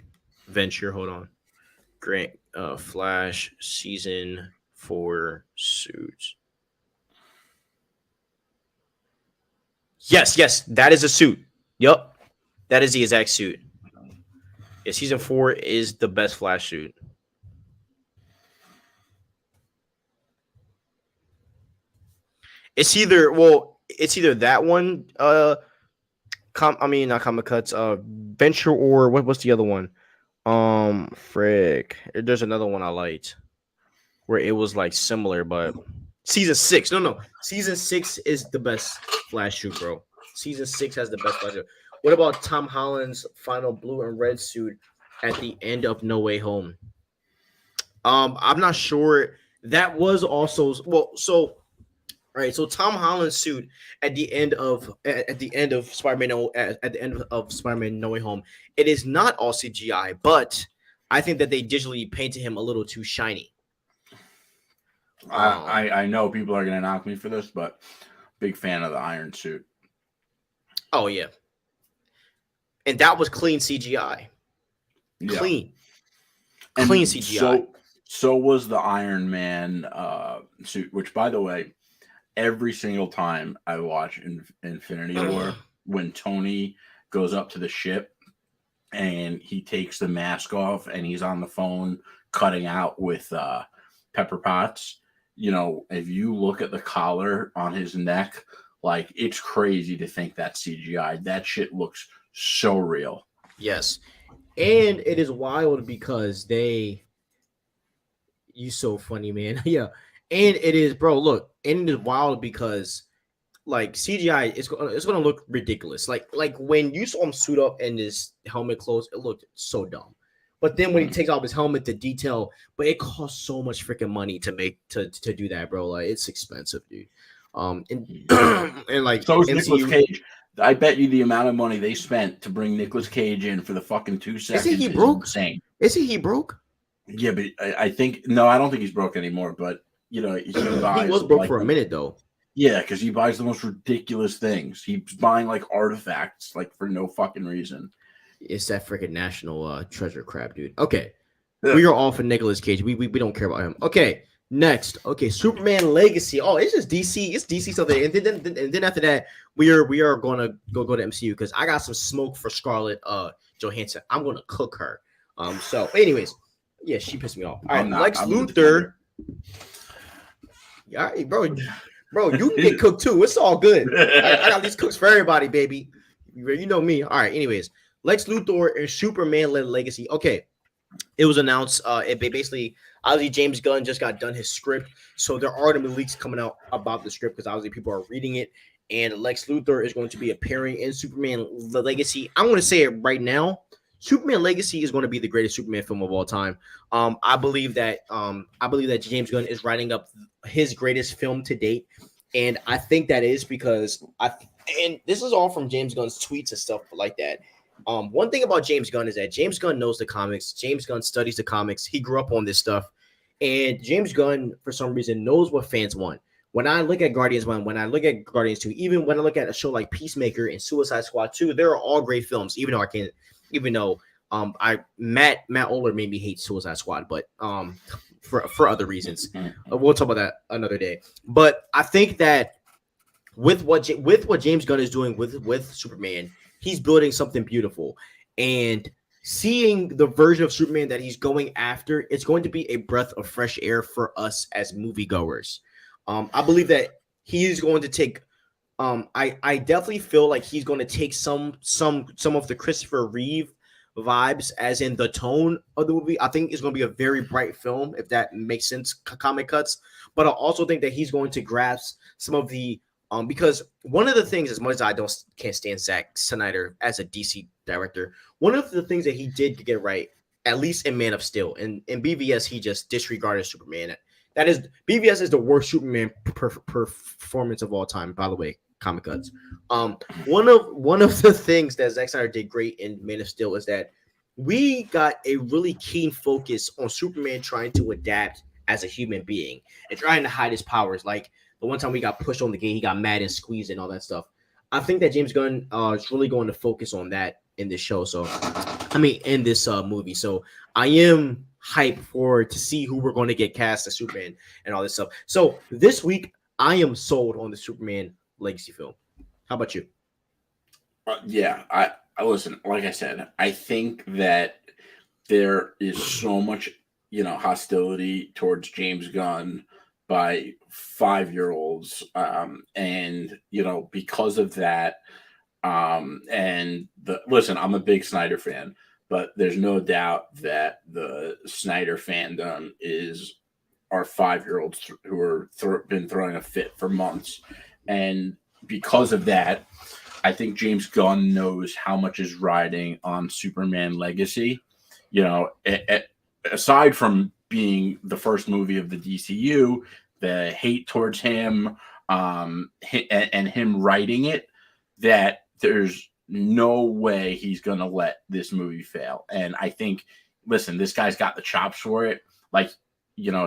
venture. Hold on. Grant Flash season 4 suits. Yes, that is a suit. Yep. That is the exact suit. Yeah, season 4 is the best Flash suit. It's either that one, not comic cuts, venture, or what's the other one? Frick. There's another one I liked where it was like similar, but season 6. No. Season 6 is the best Flash suit, bro. Season 6 has the best Flash suit. What about Tom Holland's final blue and red suit at the end of No Way Home? I'm not sure. That was also so Tom Holland's suit at the end of Spider-Man No Way Home, it is not all CGI, but I think that they digitally painted him a little too shiny. I know people are gonna knock me for this, but big fan of the Iron suit. Oh yeah, and that was clean CGI. Yeah. Clean CGI. So was the Iron Man suit, which, by the way, every single time I watch Infinity War, when Tony goes up to the ship and he takes the mask off and he's on the phone cutting out with Pepper Potts, if you look at the collar on his neck, like, it's crazy to think that's CGI. That shit looks so real. Yes. And it is wild because you so funny, man. Yeah. And it is, bro, look, and it is wild because like CGI it's gonna look ridiculous. Like when you saw him suit up and his helmet closed, it looked so dumb. But then when he takes off his helmet, the detail, but it costs so much freaking money to make to do that, bro. Like, it's expensive, dude. And like, so is Nicolas Cage. I bet you the amount of money they spent to bring Nicolas Cage in for the fucking 2 seconds is he broke? Insane. Isn't he broke? Yeah, but I think I don't think he's broke anymore. But he was broke for a minute though. Yeah, because he buys the most ridiculous things. He's buying like artifacts, like, for no fucking reason. It's that freaking national treasure crap, dude. Okay, we are all for Nicolas Cage. We don't care about him. Okay, next. Okay, Superman Legacy. Oh, it's just DC. It's DC stuff there. And then after that, we are gonna go to MCU because I got some smoke for Scarlett Johansson. I'm gonna cook her. So, anyways, yeah, she pissed me off. All right, Lex Luthor. All right, bro, you can get cooked too. It's all good. I got these cooks for everybody, baby. You know me. All right. Anyways, Lex Luthor and Superman Legacy. Okay, it was announced. It basically, obviously, James Gunn just got done his script, so there are going to be leaks coming out about the script because obviously people are reading it. And Lex Luthor is going to be appearing in Superman Legacy. I'm going to say it right now. Superman Legacy is going to be the greatest Superman film of all time. I believe that James Gunn is writing up his greatest film to date, and I think that is because and this is all from James Gunn's tweets and stuff like that. One thing about James Gunn is that James Gunn knows the comics. James Gunn studies the comics. He grew up on this stuff, and James Gunn, for some reason, knows what fans want. When I look at Guardians 1, when I look at Guardians 2, even when I look at a show like Peacemaker and Suicide Squad 2, they're all great films. Even though Matt Oler made me hate Suicide Squad, but for other reasons, we'll talk about that another day. But I think that with what James Gunn is doing with Superman, he's building something beautiful, and seeing the version of Superman that he's going after, it's going to be a breath of fresh air for us as moviegoers. I believe that he is going to take. I definitely feel like he's going to take some of the Christopher Reeve vibes, as in the tone of the movie. I think it's going to be a very bright film, if that makes sense, comic cuts. But I also think that he's going to grasp some of the because one of the things, as much as I can't stand Zack Snyder as a DC director, one of the things that he did get right, at least in Man of Steel, and in BVS, he just disregarded Superman. BVS is the worst Superman performance of all time, by the way. comic cuts. One of the things that Zack Snyder did great in Man of Steel is that we got a really keen focus on Superman trying to adapt as a human being and trying to hide his powers. Like the one time we got pushed on the gate, he got mad and squeezed and all that stuff. I think that James Gunn is really going to focus on that in this show. So, I mean, in this movie. So, I am hyped for to see who we're going to get cast as Superman and all this stuff. So, this week, I am sold on the Superman legacy film. How about you? Yeah, I listen. Like I said, I think that there is so much, hostility towards James Gunn by 5-year-olds, and because of that, and listen, I'm a big Snyder fan, but there's no doubt that the Snyder fandom is our 5-year-olds who are been throwing a fit for months, and because of that, I think James Gunn knows how much is riding on Superman legacy. Aside from being the first movie of the DCU, the hate towards him, and him writing it, that there's no way he's going to let this movie fail. And I think, listen, this guy's got the chops for it. Like,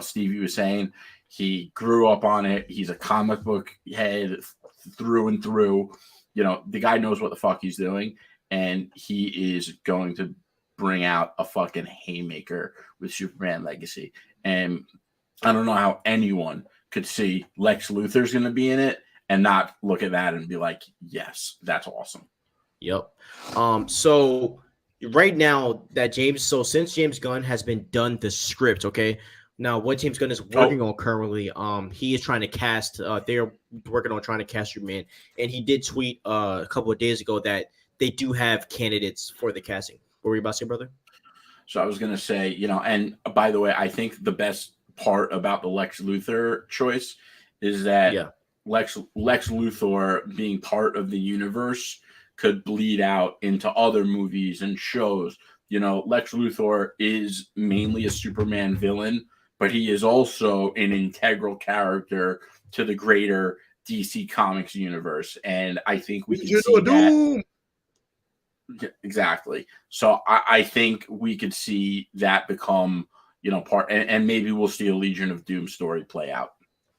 Stevie was saying, he grew up on it. He's a comic book head through and through. The guy knows what the fuck he's doing, and he is going to bring out a fucking haymaker with Superman Legacy. And I don't know how anyone could see Lex Luthor's going to be in it and not look at that and be like, yes, that's awesome. Yep. So right now that since James Gunn has been done the script, okay. Now what James Gunn is working on currently, he is trying to cast. They're working on trying to cast Superman, and he did tweet a couple of days ago that they do have candidates for the casting. What were you about to say, brother? So I was going to say, and by the way, I think the best part about the Lex Luthor choice is that Lex Luthor being part of the universe could bleed out into other movies and shows. Lex Luthor is mainly a Superman villain, but he is also an integral character to the greater DC Comics universe. And I think we can see that. Exactly. So I think we could see that become, part, and maybe we'll see a Legion of Doom story play out.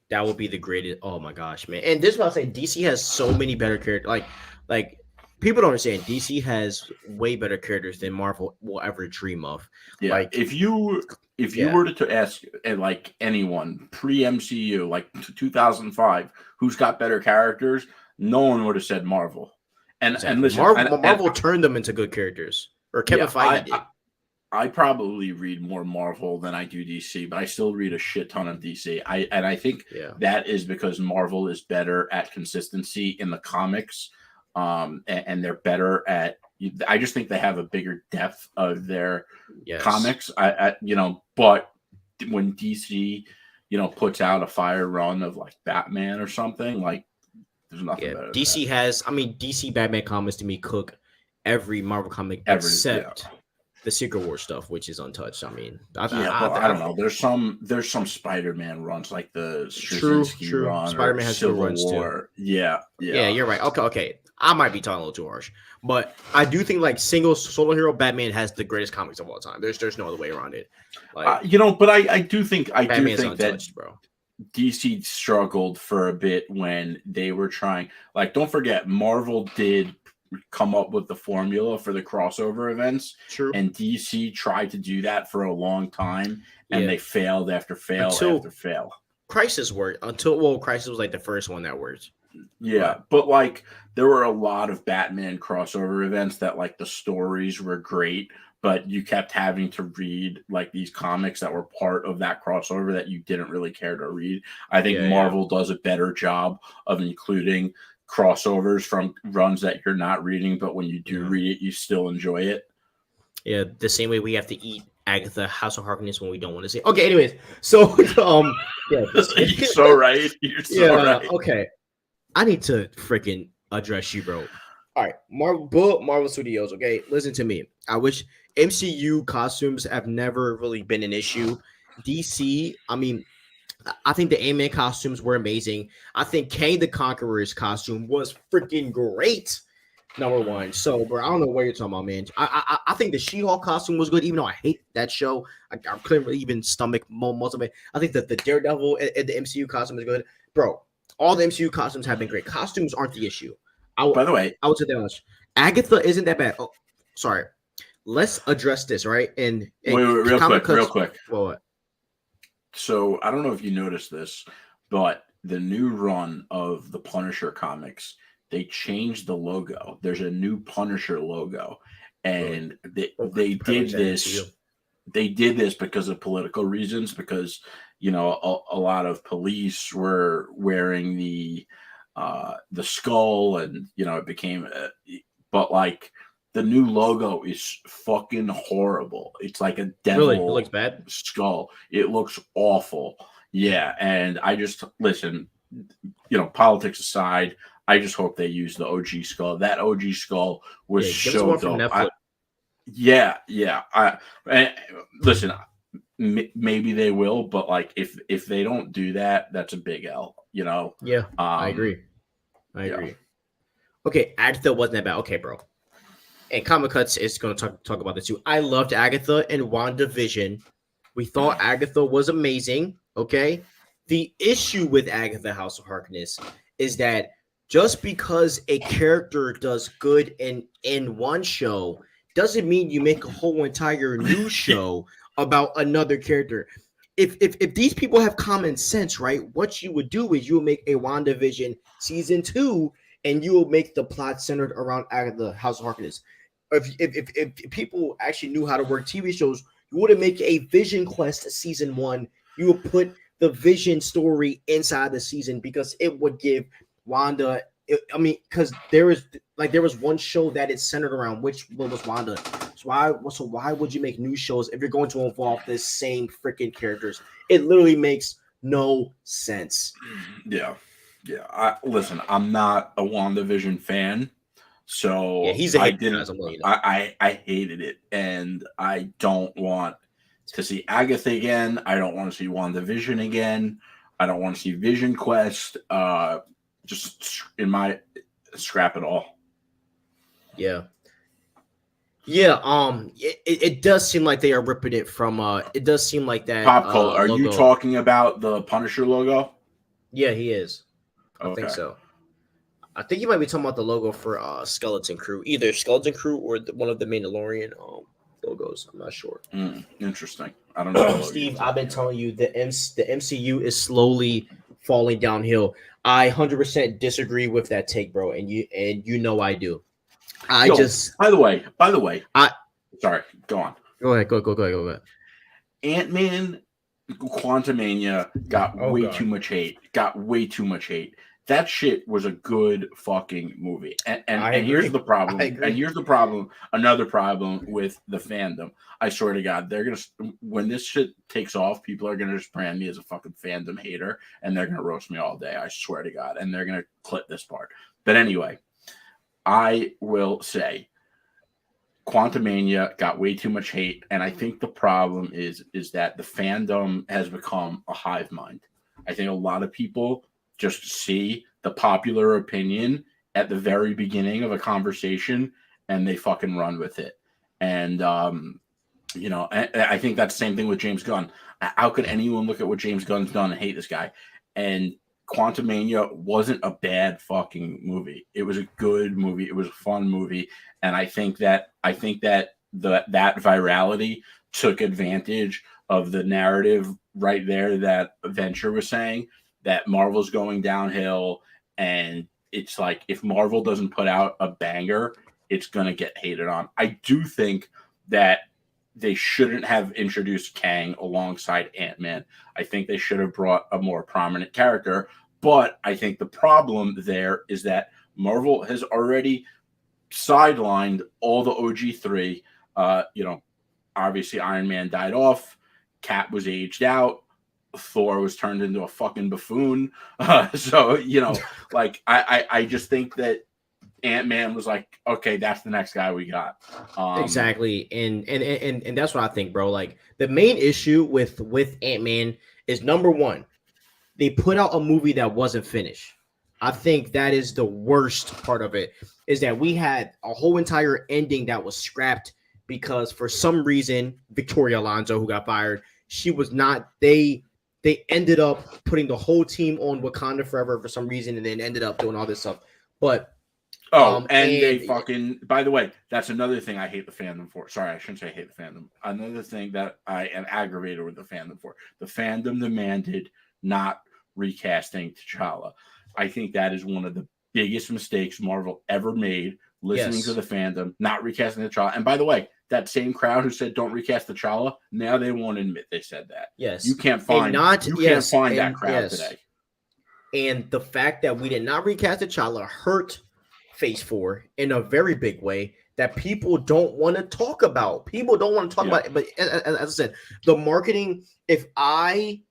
That would be the greatest. Oh my gosh, man! And this is what I'm saying. DC has so many better characters. Like people don't understand. DC has way better characters than Marvel will ever dream of. Yeah. Like if you were to ask like anyone pre-MCU, like 2005, who's got better characters, no one would have said Marvel. And listen, Marvel turned them into good characters, or Kevin Feige did. I probably read more Marvel than I do DC, but I still read a shit ton of DC. I think that is because Marvel is better at consistency in the comics, and they're better at. I just think they have a bigger depth of their comics. But when DC, puts out a fire run of like Batman or something, like there's nothing better. DC Batman comics to me cook every Marvel comic except the Secret War stuff, which is untouched. I mean, I don't know. There's some Spider-Man runs, like the Straczynski run, Spider-Man has Civil runs War. too. Yeah, you're right. Okay. I might be talking a little too harsh, but I do think like single solo hero Batman has the greatest comics of all time. There's no other way around it. Like, but I do think that, bro. DC struggled for a bit when they were trying. Like, don't forget, Marvel did come up with the formula for the crossover events. True. And DC tried to do that for a long time, and they failed after fail after fail. Crisis worked Crisis was like the first one that worked. Yeah, but like there were a lot of Batman crossover events that like the stories were great, but you kept having to read like these comics that were part of that crossover that you didn't really care to read. I think Marvel does a better job of including crossovers from runs that you're not reading, but when you do read it, you still enjoy it. Yeah, the same way we have to eat Agatha House of Harkness when we don't want to see. Okay, anyways, so you're so right. You're so right. Okay, I need to freaking address you, bro. All right, Marvel Studios. Okay, listen to me. I wish MCU costumes have never really been an issue. DC, I mean, I think the Ant-Man costumes were amazing. I think Kang the Conqueror's costume was freaking great. Number one. So, bro, I don't know what you're talking about, man. I think the She-Hulk costume was good, even though I hate that show. I couldn't really even stomach most of it. I think that the Daredevil and the MCU costume is good, bro. All the MCU costumes have been great. Costumes aren't the issue. By the way, I would say that much. Agatha isn't that bad. Oh, sorry. Let's address this, right? And wait, real quick. What? So I don't know if you noticed this, but the new run of the Punisher comics, they changed the logo. There's a new Punisher logo, and they did this. They did this because of political reasons, because a lot of police were wearing the skull, and it became. But like the new logo is fucking horrible. It's like a devil. Really? It looks bad. Skull. It looks awful. Yeah, and I just listen. Politics aside, I just hope they use the OG skull. That OG skull was so dope. Yeah. Listen, maybe they will, but like if they don't do that, that's a big L. Yeah, I agree. Okay, Agatha wasn't that bad. Okay, bro. And Comic Cuts is going to talk about this too. I loved Agatha and WandaVision. We thought Agatha was amazing. Okay. The issue with Agatha House of Harkness is that just because a character does good in one show doesn't mean you make a whole entire new show about another character. If these people have common sense, right, what you would do is you would make a WandaVision season 2, and you will make the plot centered around Agatha House of Harkness. If people actually knew how to work TV shows, you wouldn't make a Vision Quest season 1. You would put the Vision story inside the season, because it would give Wanda. Because there was one show that it's centered around, which was Wanda. So why would you make new shows if you're going to involve the same freaking characters? It literally makes no sense. Yeah. Listen, I'm not a WandaVision fan, so yeah, he's a hater. I hated it, and I don't want to see Agatha again. I don't want to see WandaVision again. I don't want to see Vision Quest. Just scrap it all. Yeah. It does seem like they are ripping it from. It does seem like that. Pop Cult. Are you talking about the Punisher logo? Yeah, he is. I Okay. think so. I think you might be talking about the logo for Skeleton Crew, either Skeleton Crew or one of the Mandalorian logos. I'm not sure. Interesting. I don't know. Steve, I've been telling you the MCU is slowly falling downhill. I 100% disagree with that take, bro, and you know I do. By the way, sorry, go on. Go ahead. Ant-Man Quantumania got way too much hate. That shit was a good fucking movie. And here's the problem. Another problem with the fandom. I swear to God, when this shit takes off, people are gonna just brand me as a fucking fandom hater, and they're gonna roast me all day. I swear to God, and they're gonna clip this part. But anyway, I will say Quantumania got way too much hate, and I think the problem is that the fandom has become a hive mind. I think a lot of people just see the popular opinion at the very beginning of a conversation and they fucking run with it. And, I think that's the same thing with James Gunn. How could anyone look at what James Gunn's done and hate this guy? And Quantumania wasn't a bad fucking movie. It was a good movie. It was a fun movie. And I think that that virality took advantage of the narrative right there that Venture was saying, that Marvel's going downhill, and it's like if Marvel doesn't put out a banger, it's going to get hated on. I do think that they shouldn't have introduced Kang alongside Ant-Man. I think they should have brought a more prominent character, but I think the problem there is that Marvel has already sidelined all the OG3. Obviously Iron Man died off, Cap was aged out, Thor was turned into a fucking buffoon. I just think that Ant-Man was like, okay, that's the next guy we got. Exactly. And that's what I think, bro. Like the main issue with Ant-Man is, number one, they put out a movie that wasn't finished. I think that is the worst part of it, is that we had a whole entire ending that was scrapped because for some reason Victoria Alonso, who got fired, she was not. They ended up putting the whole team on Wakanda Forever for some reason, and then ended up doing all this stuff. But and they fucking. By the way, that's another thing I hate the fandom for. Sorry, I shouldn't say I hate the fandom. Another thing that I am aggravated with the fandom for. The fandom demanded not recasting T'Challa. I think that is one of the biggest mistakes Marvel ever made. Listening to the fandom, not recasting T'Challa. And by the way, that same crowd who said don't recast T'Challa, now they won't admit they said that. Yes, you can't find that crowd today. And the fact that we did not recast T'Challa hurt Phase 4 in a very big way that people don't want to talk about. People don't want to talk about it. But as I said, the marketing. If I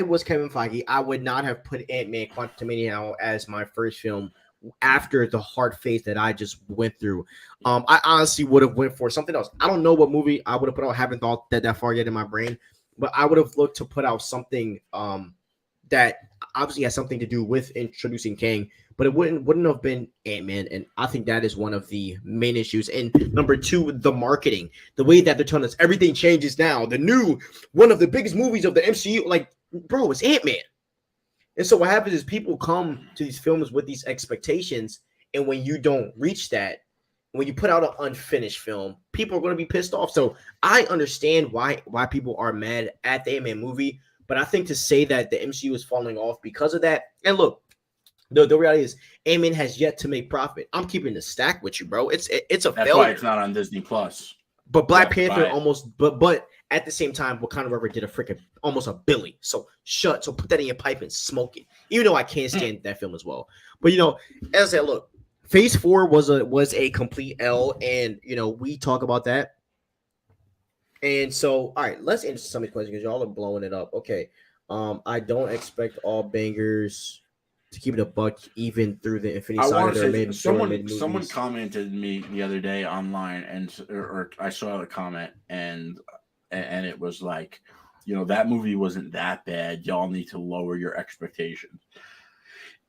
was Kevin Feige, I would not have put Ant-Man Quantumania out as my first film after the hard phase that I just went through. I honestly would have went for something else. I don't know what movie I would have put out. I haven't thought that far yet in my brain, but I would have looked to put out something that obviously has something to do with introducing Kang, but it wouldn't have been Ant-Man. And I think that is one of the main issues. And number two, the marketing, the way that they're telling us everything changes now. The new one of the biggest movies of the MCU, like, bro, it's Ant-Man. And so what happens is people come to these films with these expectations, and when you don't reach that, when you put out an unfinished film, people are going to be pissed off. So I understand why people are mad at the Ant-Man movie, but I think to say that the MCU is falling off because of that, and look, the reality is Ant-Man has yet to make profit. I'm keeping the stack with you, bro. It's a That's failure. why it's not on Disney Plus. But Black Panther almost, but at the same time, Wakanda Forever did a freaking almost $1 billion. So put that in your pipe and smoke it. Even though I can't stand that film as well. But as I said, look, Phase 4 was a complete L, and we talk about that. And so, all right, let's answer some of these questions because y'all are blowing it up. Okay, I don't expect all bangers to keep it a buck even through the Infinity Saga. Someone commented me the other day online, or I saw a comment, and it was like, that movie wasn't that bad. Y'all need to lower your expectations.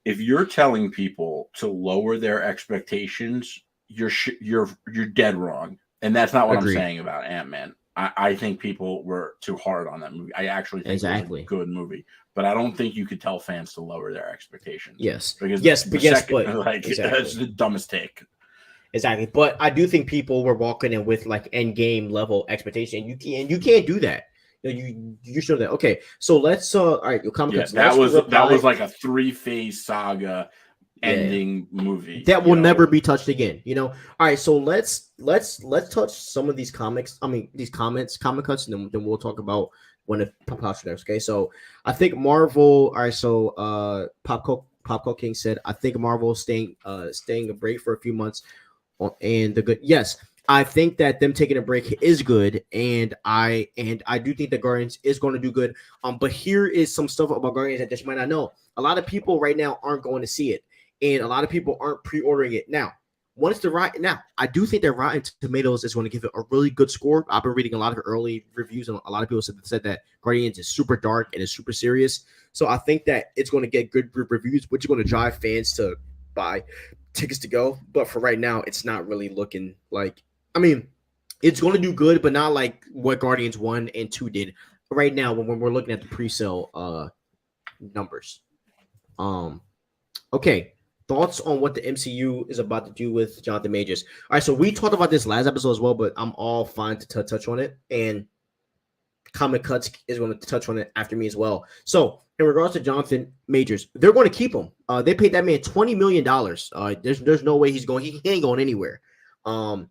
If you're telling people to lower their expectations, you're dead wrong, and that's not what I'm saying about Ant-Man. I think people were too hard on that movie. I actually think it was a good movie, but I don't think you could tell fans to lower their expectations. Yes, because exactly. That's the dumbest take. Exactly, but I do think people were walking in with like end game level expectation. You can't do that. You show that. Okay, so let's all right. Your comic that was like a 3-phase saga ending movie that will never be touched again. All right, so let's touch some of these comics. I mean, these comic cuts, and then we'll talk about when it pops next. Okay, so I think Marvel. All right, so Pop King said I think Marvel staying a break for a few months, and the good. Yes, I think that them taking a break is good, and I do think that Guardians is going to do good. But here is some stuff about Guardians that you might not know. A lot of people right now aren't going to see it, and a lot of people aren't pre-ordering it now. I do think that Rotten Tomatoes is going to give it a really good score. I've been reading a lot of early reviews, and a lot of people said that Guardians is super dark and is super serious. So I think that it's going to get good reviews, which is going to drive fans to buy tickets to go. But for right now, it's not really looking like. I mean, it's going to do good, but not like what Guardians 1 and 2 did right now when we're looking at the pre-sale numbers. Okay. Thoughts on what the MCU is about to do with Jonathan Majors. All right, so we talked about this last episode as well, but I'm all fine to touch on it. And Comic Cuts is going to touch on it after me as well. So in regards to Jonathan Majors, they're going to keep him. They paid that man $20 million. There's no way he ain't going anywhere. The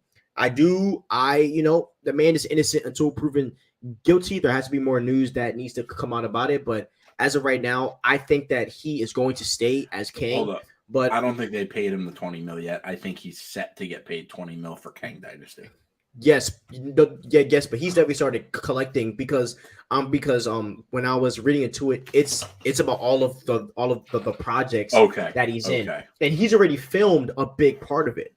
man is innocent until proven guilty. There has to be more news that needs to come out about it. But as of right now, I think that he is going to stay as Kang. Hold up. But I don't think they paid him the $20 million yet. I think he's set to get paid $20 million for Kang Dynasty. Yes, but he's definitely started collecting because when I was reading into it, it's about all of the projects that he's in, and he's already filmed a big part of it.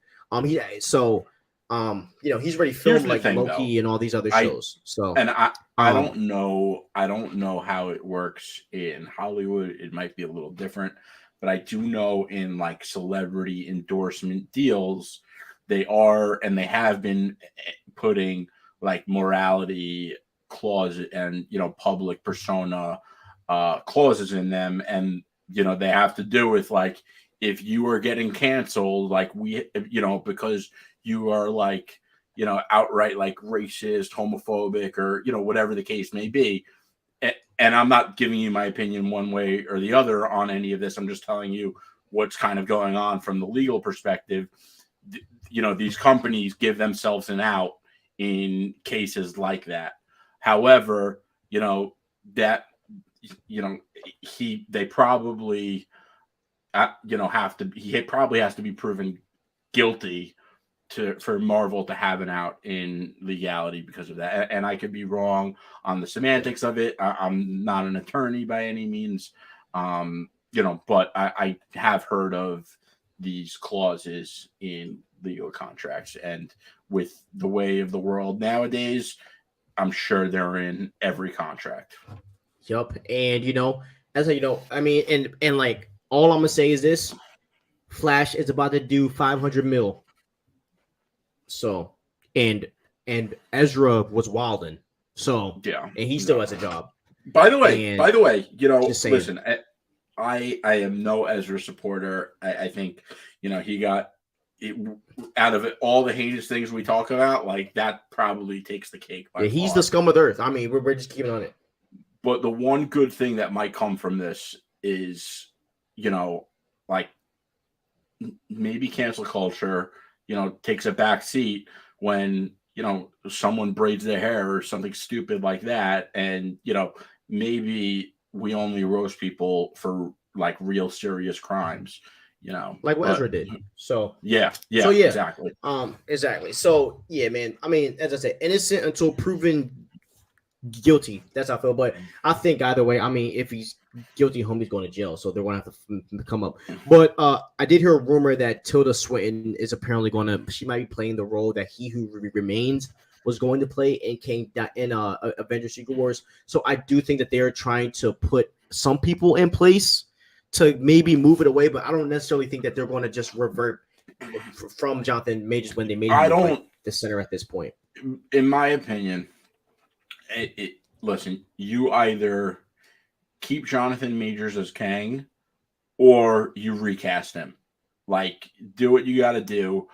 he's already Here's filmed the like thing, Loki though. and all these other I shows. So and I um I don't know how it works in Hollywood. It might be a little different, but I do know in like celebrity endorsement deals, they are and they have been putting like morality clause and public persona clauses in them, and they have to do with like if you are getting canceled, like because you are like outright like racist, homophobic, or whatever the case may be. And I'm not giving you my opinion one way or the other on any of this. I'm just telling you what's kind of going on from the legal perspective. These companies give themselves an out in cases like that. However, that they probably he probably has to be proven guilty for Marvel to have an out in legality because of that. And I could be wrong on the semantics of it. I'm not an attorney by any means, but I have heard of these clauses in legal contracts. And with the way of the world nowadays, I'm sure they're in every contract. Yup. And as I mean, and like all I'm gonna say is this: Flash is about to do 500 mil. So and Ezra was wilding. So Yeah, and he still has a job. By the way, Just listen, I am no Ezra supporter. I think he got it, out of it, all the heinous things we talk about, like that probably takes the cake. Yeah, he's the scum of the earth. I mean, we're just keeping on it. But the one good thing that might come from this is, like maybe cancel culture, takes a back seat when, someone braids their hair or something stupid like that. And, maybe we only roast people for like real serious crimes, like what Ezra did. So yeah, exactly. Exactly. So yeah, man. I mean, as I said, innocent until proven guilty. That's how I feel. But I think either way, I mean, if he's guilty, homie's going to jail, so they're going to have to come up. But I did hear a rumor that Tilda Swinton is apparently going to. She might be playing the role that He Who Remains was going to play in Avengers Secret Wars. So I do think that they are trying to put some people in place to maybe move it away, but I don't necessarily think that they're going to just revert from Jonathan Majors when they made him like the center at this point. In my opinion, listen, you either keep Jonathan Majors as Kang or you recast him. Like, do what you got to do.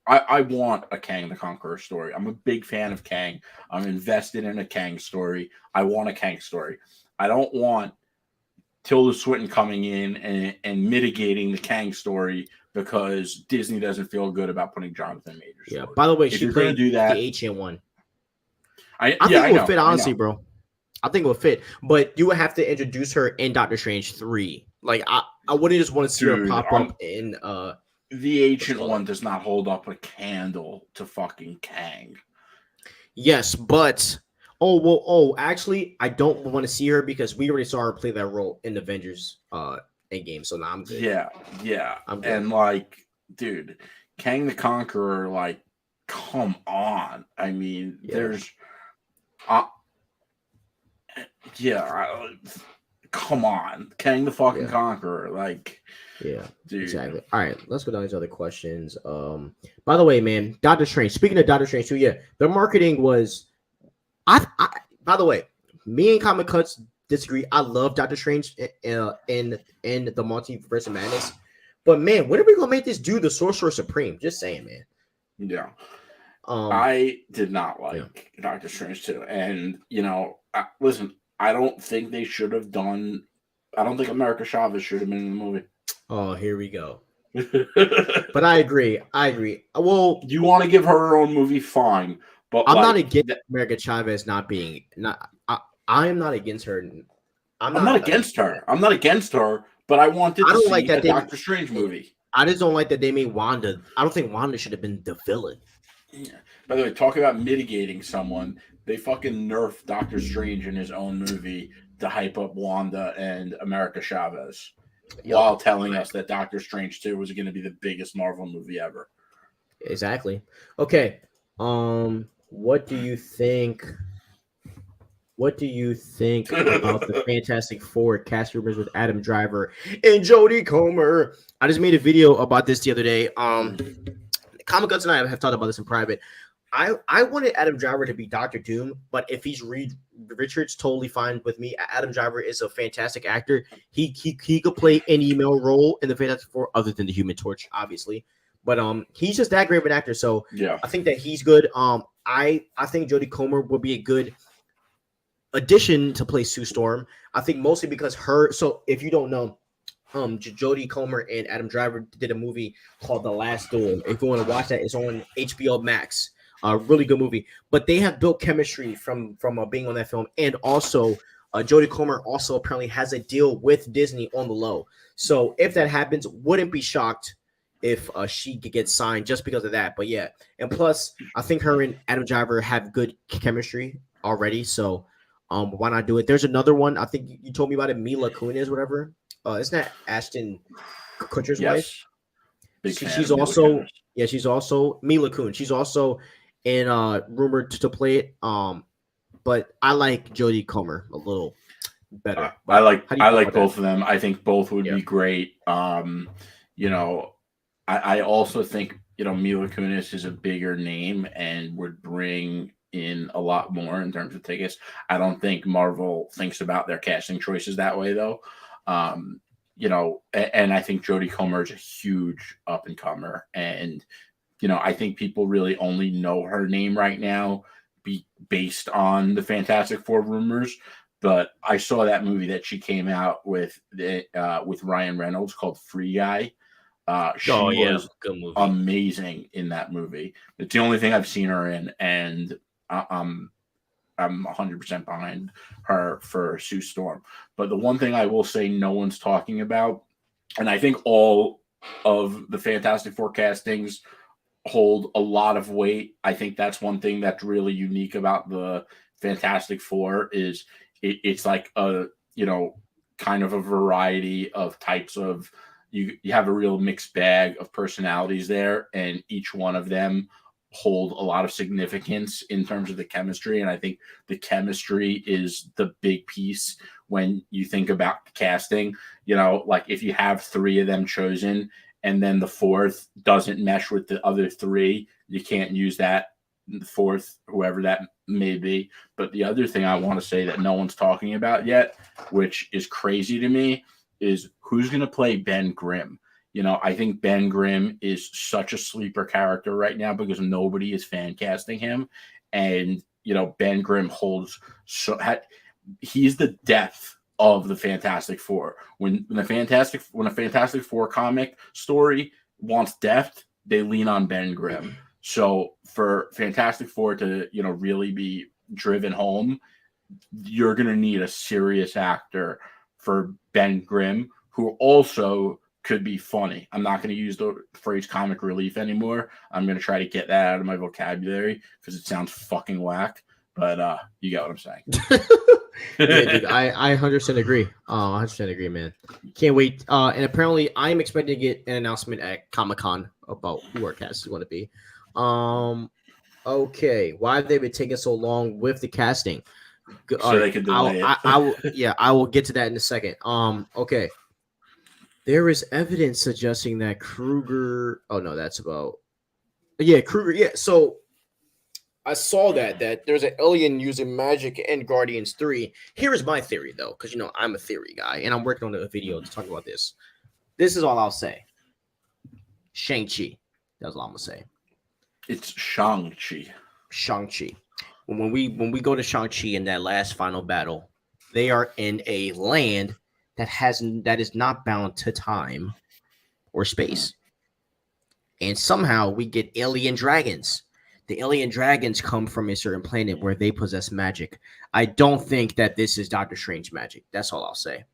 I want a Kang the Conqueror story. I'm a big fan of Kang. I'm invested in a Kang story. I want a Kang story. I don't want Tilda Swinton coming in and mitigating the Kang story because Disney doesn't feel good about putting Jonathan Majors. Yeah. Forward. By the way, if she you're going to do that, the ancient one. I think it would fit, honestly, bro. I think it would fit, but you would have to introduce her in Doctor Strange 3. Like, I wouldn't just want to see her pop up in the ancient one does not hold up a candle to fucking Kang. Yes, but actually, I don't want to see her because we already saw her play that role in Avengers Endgame. So now I'm good. Yeah. And like, dude, Kang the Conqueror, like, come on. I mean, there's come on, Kang the fucking Conqueror, like, yeah, dude. Exactly. All right, let's go down these other questions. By the way, man, Doctor Strange. Speaking of Doctor Strange, too, the marketing was. By the way, me and Comic Cuts disagree. I love Doctor Strange in the Multiverse of Madness, but man, when are we gonna make this dude the Sorcerer Supreme? Just saying, man. Yeah. I did not like Doctor Strange too, and listen, I don't think they should have done. I don't think America Chavez should have been in the movie. Oh, here we go. But I agree. Well, you want to give her her own movie, fine. But I'm not against America Chavez not being not. I am not against her. I'm not against her. I'm not against her. But I wanted to see a Doctor Strange movie. I just don't like that they made Wanda. I don't think Wanda should have been the villain. Yeah. By the way, talk about mitigating someone. They fucking nerfed Doctor Strange in his own movie to hype up Wanda and America Chavez while telling us that Doctor Strange 2 was going to be the biggest Marvel movie ever. Exactly. Okay. What do you think? What do you think about the Fantastic Four cast rumors with Adam Driver and Jodie Comer? I just made a video about this the other day. Comic Guns and I have talked about this in private. I wanted Adam Driver to be Doctor Doom, but if he's Reed Richards, totally fine with me. Adam Driver is a fantastic actor. He could play any male role in the Fantastic Four other than the Human Torch, obviously. But he's just that great of an actor. So Yeah. I think that he's good. I think Jodie Comer will be a good addition to play Sue Storm. I think mostly because her. So if you don't know, Jodie Comer and Adam Driver did a movie called The Last Duel. If you want to watch that, it's on HBO Max. A really good movie. But they have built chemistry from being on that film, and also Jodie Comer also apparently has a deal with Disney on the low. So if that happens, wouldn't be shocked if she could get signed just because of that. But yeah, and plus I think her and Adam Driver have good chemistry already. So why not do it? There's another one. I think you told me about it. Mila Kunis, whatever. Isn't that Ashton Kutcher's wife? She's also she's also Mila Kunis. She's also in rumored to play it. But I like Jodie Comer a little better. I like both of them. I think both would be great. You know, I also think, you know, Mila Kunis is a bigger name and would bring in a lot more in terms of tickets. I don't think Marvel thinks about their casting choices that way, though. You know, and I think Jodie Comer is a huge up and comer, and you know, I think people really only know her name right now based on the Fantastic Four rumors. But I saw that movie that she came out with Ryan Reynolds called Free Guy. She was good movie. Amazing in that movie. It's the only thing I've seen her in, and I'm 100% behind her for Sue Storm. But the one thing I will say no one's talking about, and I think all of the Fantastic Four castings hold a lot of weight. I think that's one thing that's really unique about the Fantastic Four is it's like a, you know, kind of a variety of types of, you have a real mixed bag of personalities there, and each one of them hold a lot of significance in terms of the chemistry. And I think the chemistry is the big piece when you think about the casting. You know, like if you have three of them chosen and then the fourth doesn't mesh with the other three, you can't use that fourth, whoever that may be. But the other thing I want to say that no one's talking about yet, which is crazy to me, is who's going to play Ben Grimm. You know, I think Ben Grimm is such a sleeper character right now because nobody is fan casting him. And, you know, Ben Grimm he's the depth of the Fantastic Four. When a Fantastic Four comic story wants depth, they lean on Ben Grimm. So for Fantastic Four to, you know, really be driven home, you're going to need a serious actor for Ben Grimm, who also could be funny. I'm not going to use the phrase comic relief anymore. I'm going to try to get that out of my vocabulary because it sounds fucking whack. But you get what I'm saying. Yeah, dude, I 100% agree. 100% agree, man. Can't wait. And apparently, I'm expecting to get an announcement at Comic-Con about who our cast is going to be. Okay, why have they been taking so long with the casting? So they could delay it. I will get to that in a second. Okay. There is evidence suggesting that Kruger. Oh no, that's about. Yeah, Kruger. Yeah, so I saw that there's an alien using magic in Guardians 3. Here is my theory, though, because you know I'm a theory guy, and I'm working on a video to talk about this. This is all I'll say. Shang-Chi. That's all I'm gonna say. It's Shang-Chi. Shang-Chi. When we go to Shang-Chi in that last final battle, they are in a land that is not bound to time or space. And somehow we get alien dragons. The alien dragons come from a certain planet where they possess magic. I don't think that this is Doctor Strange magic. That's all I'll say.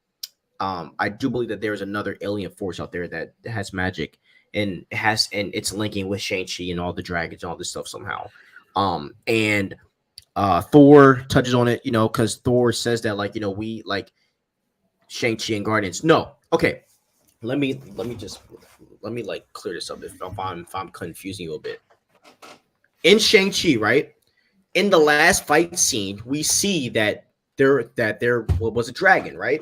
I do believe that there is another alien force out there that has magic and it's linking with Shang-Chi and all the dragons and all this stuff somehow. And Thor touches on it, you know, because Thor says that, like, you know, we like Shang-Chi and Guardians. No. Okay. Let me just let me like clear this up if I'm confusing you a bit. In Shang-Chi, right? In the last fight scene, we see that there was a dragon, right?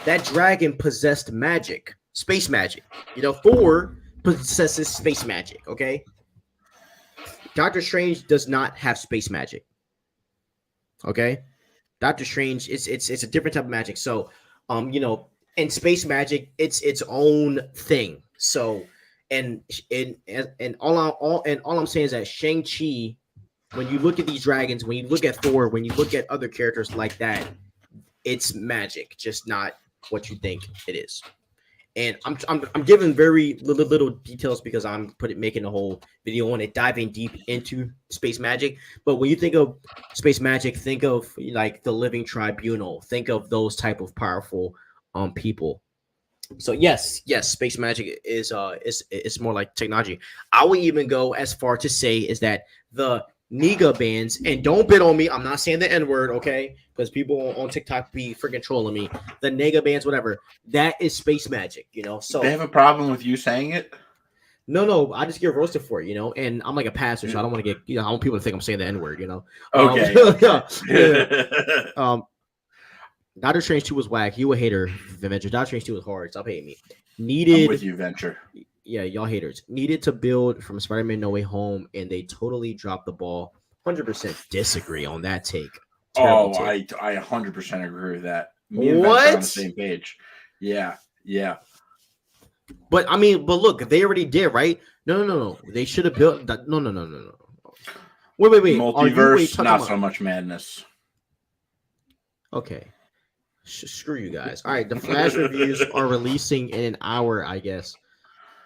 That dragon possessed magic, space magic. Thor possesses space magic. Okay, Doctor Strange does not have space magic. Okay, Doctor Strange, it's a different type of magic. So, in space magic, it's its own thing. So, and all I'm saying is that Shang-Chi, when you look at these dragons, when you look at Thor, when you look at other characters like that, it's magic, just not what you think it is. And I'm giving very little details because I'm making a whole video on it, diving deep into space magic. But when you think of space magic, think of like the Living Tribunal. Think of those type of powerful people. So yes, space magic is more like technology. I would even go as far to say is that the Niga bands, and don't bid on me, I'm not saying the N-word, okay? Because people on TikTok be freaking trolling me. The Niga bands, whatever, that is space magic, So they have a problem with you saying it? No, I just get roasted for it, and I'm like a pastor, so I don't want to get, I want people to think I'm saying the N-word, Okay. Yeah. Doctor Strange 2 was whack. You a hater, Venture. Doctor Strange 2 was hard. Stop hating me. I'm with you, Venture. Yeah, y'all haters. Needed to build from Spider-Man No Way Home, and they totally dropped the ball. 100% disagree on that take. Terrible take. I 100% agree with that. Me and what? Venture are on the same page. Yeah. But look, they already did, right? No. They should have built that. No. Wait. Multiverse, not so much madness. Okay. Screw you guys. All right, the Flash reviews are releasing in an hour, I guess.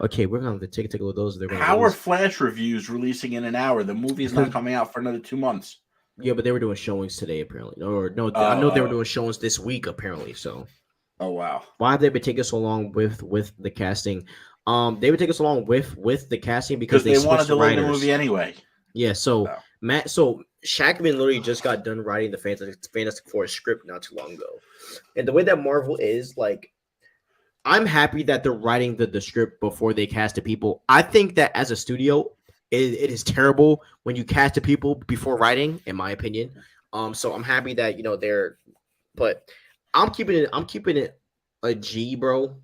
Okay, we're gonna have to take a look at those. How are Flash reviews releasing in an hour? The movie is not coming out for another 2 months. Yeah, but they were doing showings today, apparently. I know they were doing showings this week, apparently. So. Oh wow. Why have they been taking so long with the casting? They would take us along with the casting because they wanted to delay the movie anyway. Yeah. So Shackman literally just got done writing the Fantastic Four script not too long ago, and the way that Marvel is like. I'm happy that they're writing the script before they cast the people. I think that as a studio, it is terrible when you cast the people before writing, in my opinion. So I'm happy that they're, but I'm keeping it a G, bro.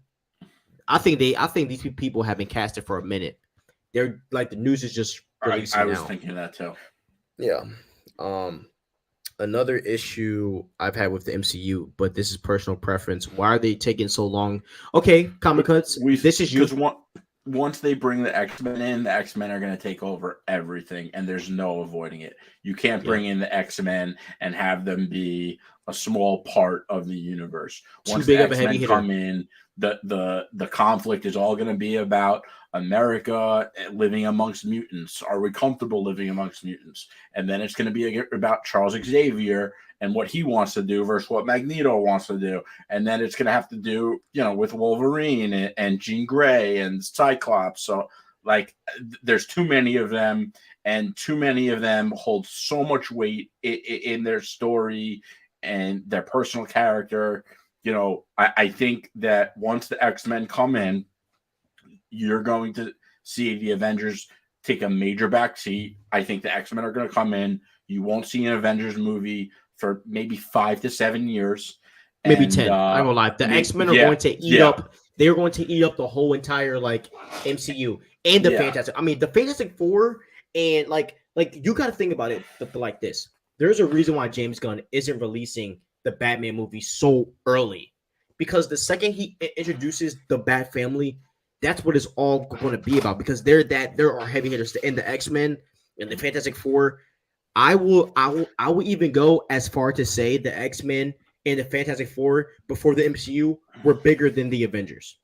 I think these people have been casted for a minute. They're like the news is just releasing I was now. thinking that too. Yeah. Another issue I've had with the MCU, but this is personal preference. Why are they taking so long? Okay, comic cuts. This is you. Because once they bring the X-Men in, the X-Men are going to take over everything, and there's no avoiding it. You can't bring in the X-Men and have them be a small part of the universe. Once the X-Men come in, the conflict is all going to be about America living amongst mutants. Are we comfortable living amongst mutants? And then it's going to be about Charles Xavier and what he wants to do versus what Magneto wants to do. And then it's going to have to do, with Wolverine and Jean Grey and Cyclops. So like there's too many of them, and too many of them hold so much weight in their story and their personal character. I think that once the X-Men come in, you're going to see the Avengers take a major backseat. I think the X-Men are going to come in. You won't see an Avengers movie for maybe 5 to 7 years. Maybe 10. I won't lie. The X-Men are going to eat up. They're going to eat up the whole entire MCU and the Fantastic. The Fantastic Four and like you got to think about it like this. There's a reason why James Gunn isn't releasing the Batman movie so early, because the second he introduces the Bat family, that's what it's all going to be about, because there are heavy hitters in the X-Men and the Fantastic Four. I will even go as far to say the X-Men and the Fantastic Four before the MCU were bigger than the Avengers.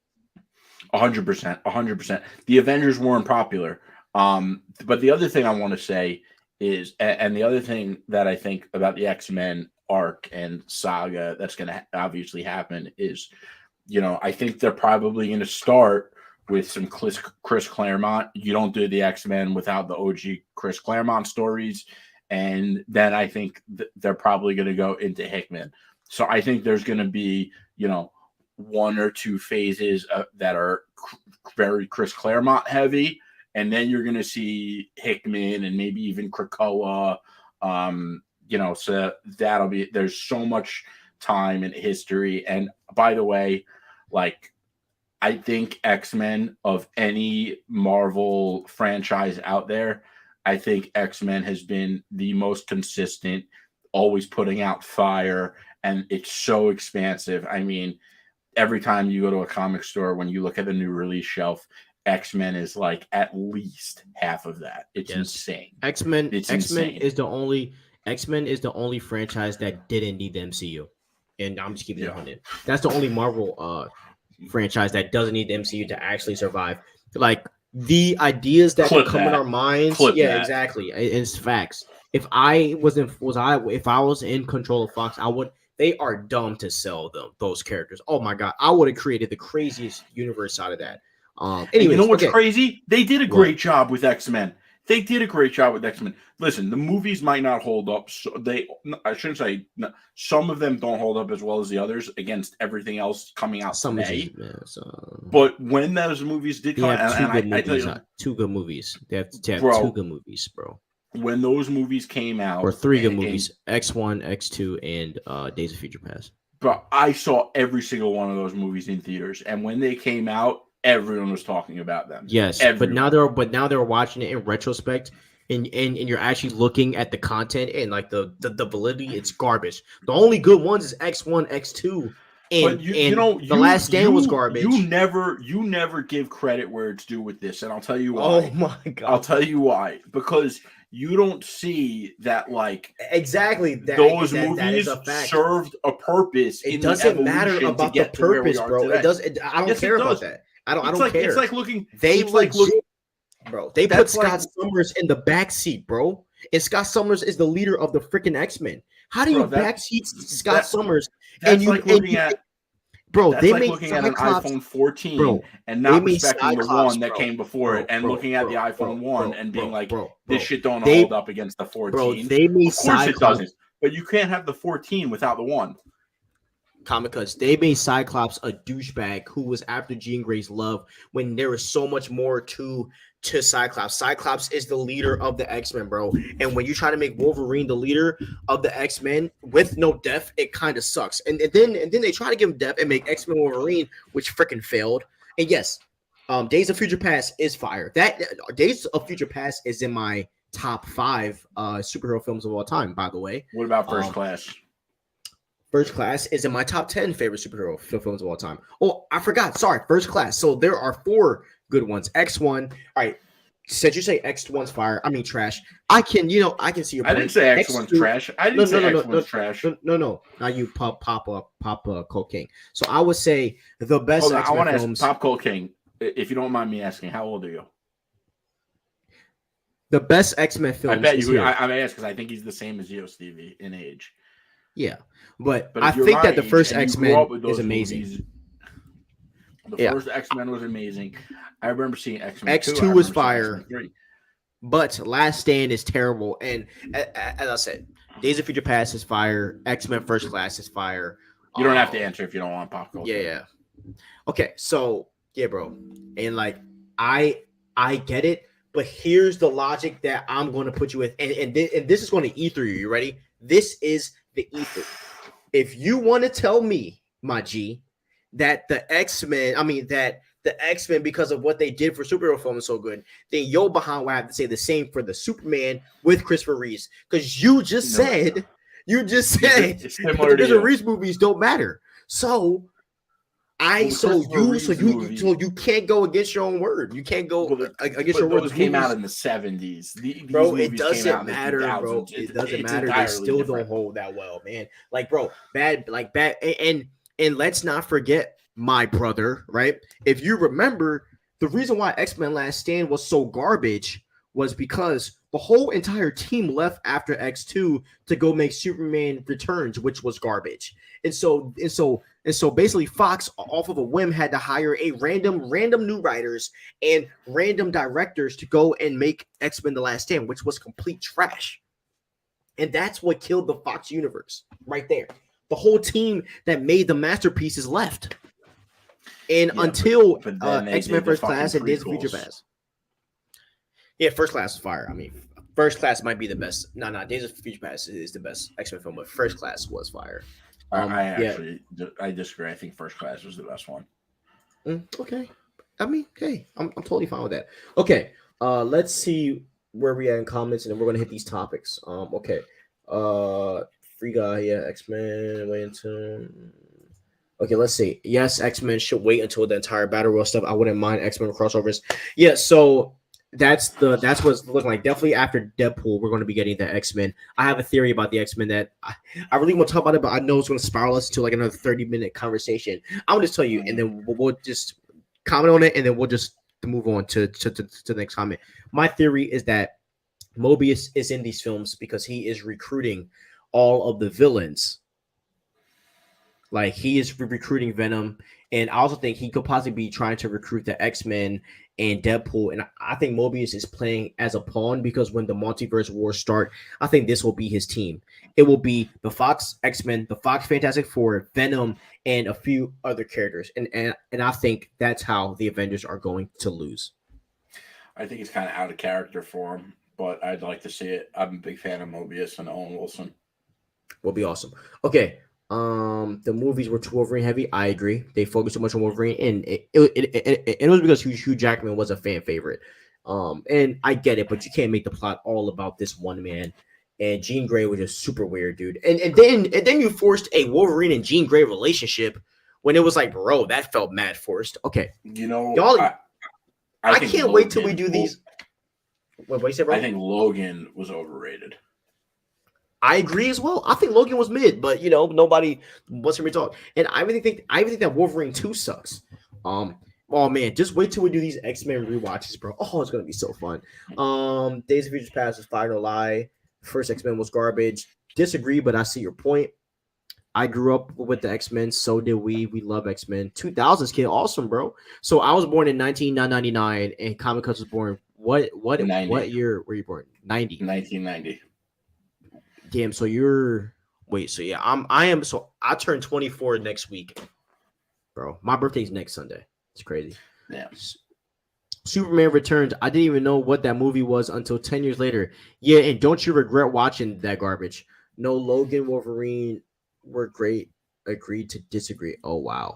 100%. The Avengers weren't popular. But the other thing I want to say is, and the other thing that I think about the X-Men arc and saga that's going to obviously happen is, I think they're probably going to start with some Chris Claremont. You don't do the X-Men without the OG Chris Claremont stories. And then I think they're probably going to go into Hickman. So I think there's going to be, one or two phases that are very Chris Claremont heavy, and then you're going to see Hickman and maybe even Krakoa. So that'll be, there's so much time and history. And by the way, like, I think X-Men, of any Marvel franchise out there, I think X-Men has been the most consistent, always putting out fire, and it's so expansive. I mean, every time you go to a comic store, when you look at the new release shelf, X-Men is like at least half of that. It's insane. X-Men is the only franchise that didn't need the MCU. And I'm just keeping it 100. That's the only Marvel franchise that doesn't need the MCU to actually survive. Like, the ideas that come in our minds. Exactly. It's facts. If I was in control of Fox, they are dumb to sell those characters. Oh my god, I would have created the craziest universe out of that. Anyways, you know what's crazy? They did a great job with X-Men. They did a great job with X-Men. Listen, the movies might not hold up. So I shouldn't say some of them don't hold up as well as the others against everything else coming out today. But when those movies did come out, two good movies. They have two good movies, bro. When those movies came out, or three good movies: X1, X2, and Days of Future Past. But I saw every single one of those movies in theaters, and when they came out, everyone was talking about them. Yes, but now they're watching it in retrospect, and you're actually looking at the content and like the validity. It's garbage. The only good ones is X1, X2, and The Last Stand was garbage. You never give credit where it's due with this, and I'll tell you why. Oh my god! I'll tell you why. Because you don't see that, like, exactly those movies served a purpose. It doesn't matter about the purpose, bro. It does. I don't care about that. I don't care. It's like looking. Bro. They put Scott Summers in the backseat, bro. And Scott Summers is the leader of the freaking X-Men. How do you backseat Scott Summers? That's like looking at. Bro, that's like looking at an iPhone 14 and not respecting the one that came before it, and looking at the iPhone 1 and being like, this shit don't hold up against the 14. Bro, they made of course it doesn't. But you can't have the 14 without the 1. Because they made Cyclops a douchebag who was after Jean Grey's love when there was so much more to Cyclops. Cyclops is the leader of the X-Men, bro. And when you try to make Wolverine the leader of the X-Men with no death, it kind of sucks. And then they try to give him death and make X-Men Wolverine, which freaking failed. And yes, Days of Future Past is fire. That Days of Future Past is in my top 5 superhero films of all time, by the way. What about First Class? First Class is in my top 10 favorite superhero films of all time. Oh, I forgot. Sorry, First Class. So there are 4 good ones. X1. All right. Since you say X1's fire, I mean trash. I can see your point. I didn't say X1's trash. I didn't say X1's trash. No. Now you pop Cold King. So I would say the best X-Men I want to films. Ask Pop Cold King, if you don't mind me asking, how old are you? The best X-Men films. I bet you. I may ask because I think he's the same as you, Stevie, in age. Yeah, but I think that the first X-Men is amazing. Movies, the first X-Men was amazing. I remember seeing X-Men. X2 was fire, but Last Stand is terrible. And as I said, Days of Future Past is fire. X-Men First Class is fire. You don't have to answer if you don't want pop culture. Yeah. Okay, so yeah, bro, and like I get it, but here's the logic that I'm going to put you with, and this is going to E through you. You ready? This is the ether. If you want to tell me, my G, that the X-Men, because of what they did for superhero films so good, then yo behind will have to say the same for the Superman with Christopher Reeves. Because you just said the Christopher Reeves movies don't matter. So you can't go against your own word. You can't go against your word. Those came out in the 70s. Bro, it doesn't matter, bro. It doesn't matter. They still don't hold that well, man. Like, bro, bad. And let's not forget, my brother, right? If you remember, the reason why X-Men Last Stand was so garbage was because the whole entire team left after X2 to go make Superman Returns, which was garbage. And so basically Fox, off of a whim, had to hire a random new writers and random directors to go and make X-Men The Last Stand, which was complete trash. And that's what killed the Fox universe right there. The whole team that made the masterpieces left. And Yeah, until but then they X-Men did the First fucking Class and Days of Future prequels. Past. Yeah, First Class is fire. I mean, First Class might be the best. No, Days of Future Past is the best X-Men film, but First Class was fire. I disagree. I think First Class was the best one. Okay. I mean, hey, I'm totally fine with that. Okay. Let's see where we at in comments, and then we're gonna hit these topics. Okay. Free guy, yeah, X-Men, wait until. Okay, let's see. Yes, X-Men should wait until the entire Battle Royale stuff. I wouldn't mind X-Men crossovers. Yeah, so that's what it's looking like. Definitely after Deadpool, we're going to be getting the X-Men. I have a theory about the X-Men that I really want to talk about it, but I know it's going to spiral us into like another 30-minute conversation. I'll just tell you, and then we'll just comment on it, and then we'll just move on to the next comment. My theory is that Mobius is in these films because he is recruiting all of the villains. Like, he is recruiting Venom, and I also think he could possibly be trying to recruit the X-Men and Deadpool. And I think Mobius is playing as a pawn because when the multiverse wars start, I think this will be his team. It will be the Fox X-Men, the Fox Fantastic Four, Venom, and a few other characters. And I think that's how the Avengers are going to lose. I think it's kind of out of character for him, but I'd like to see it. I'm a big fan of Mobius and Owen Wilson. Will be awesome. Okay. The movies were too Wolverine heavy. I agree. They focused too much on Wolverine, and it was because Hugh Jackman was a fan favorite. And I get it, but you can't make the plot all about this one man. And Jean Grey was just super weird, dude. And then you forced a Wolverine and Jean Grey relationship when it was like, bro, that felt mad forced. Okay, y'all, I can't wait till we do these. What you say, bro? I think Logan was overrated. I agree as well. I think Logan was mid, but nobody wants to talk. And I really think that Wolverine 2 sucks. Oh man, just wait till we do these X-Men rewatches, bro. Oh, it's gonna be so fun. Days of Future Past was fire, no lie. First X-Men was garbage. Disagree, but I see your point. I grew up with the X-Men, so did we. We love X-Men. 2000s kid, awesome, bro. So I was born in 1999, and Comic Cuts was born. What 90. year were you born? 90. 1990. Damn, so you're I turn 24 next week. Bro, my birthday's next Sunday. It's crazy. Yeah. Superman Returns. I didn't even know what that movie was until 10 years later. Yeah, and don't you regret watching that garbage? No, Logan, Wolverine were great. Agreed to disagree. Oh wow.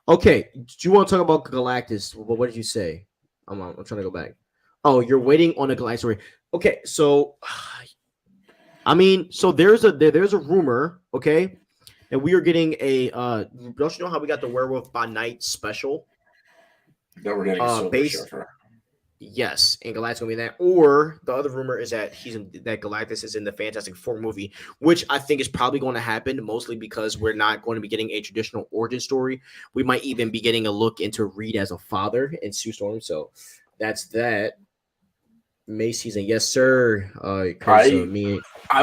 Okay, do you want to talk about Galactus? What did you say? I'm trying to go back. Oh, you're waiting on a Galactus story. Okay, so I mean, so there's a rumor, okay, and we are getting a don't you know how we got the Werewolf by Night special? That we're getting Silver Surfer. Yes, and Galactus gonna be in that. Or the other rumor is that that Galactus is in the Fantastic Four movie, which I think is probably going to happen, mostly because we're not going to be getting a traditional origin story. We might even be getting a look into Reed as a father in Sue Storm. So that's that. May season, yes, sir. I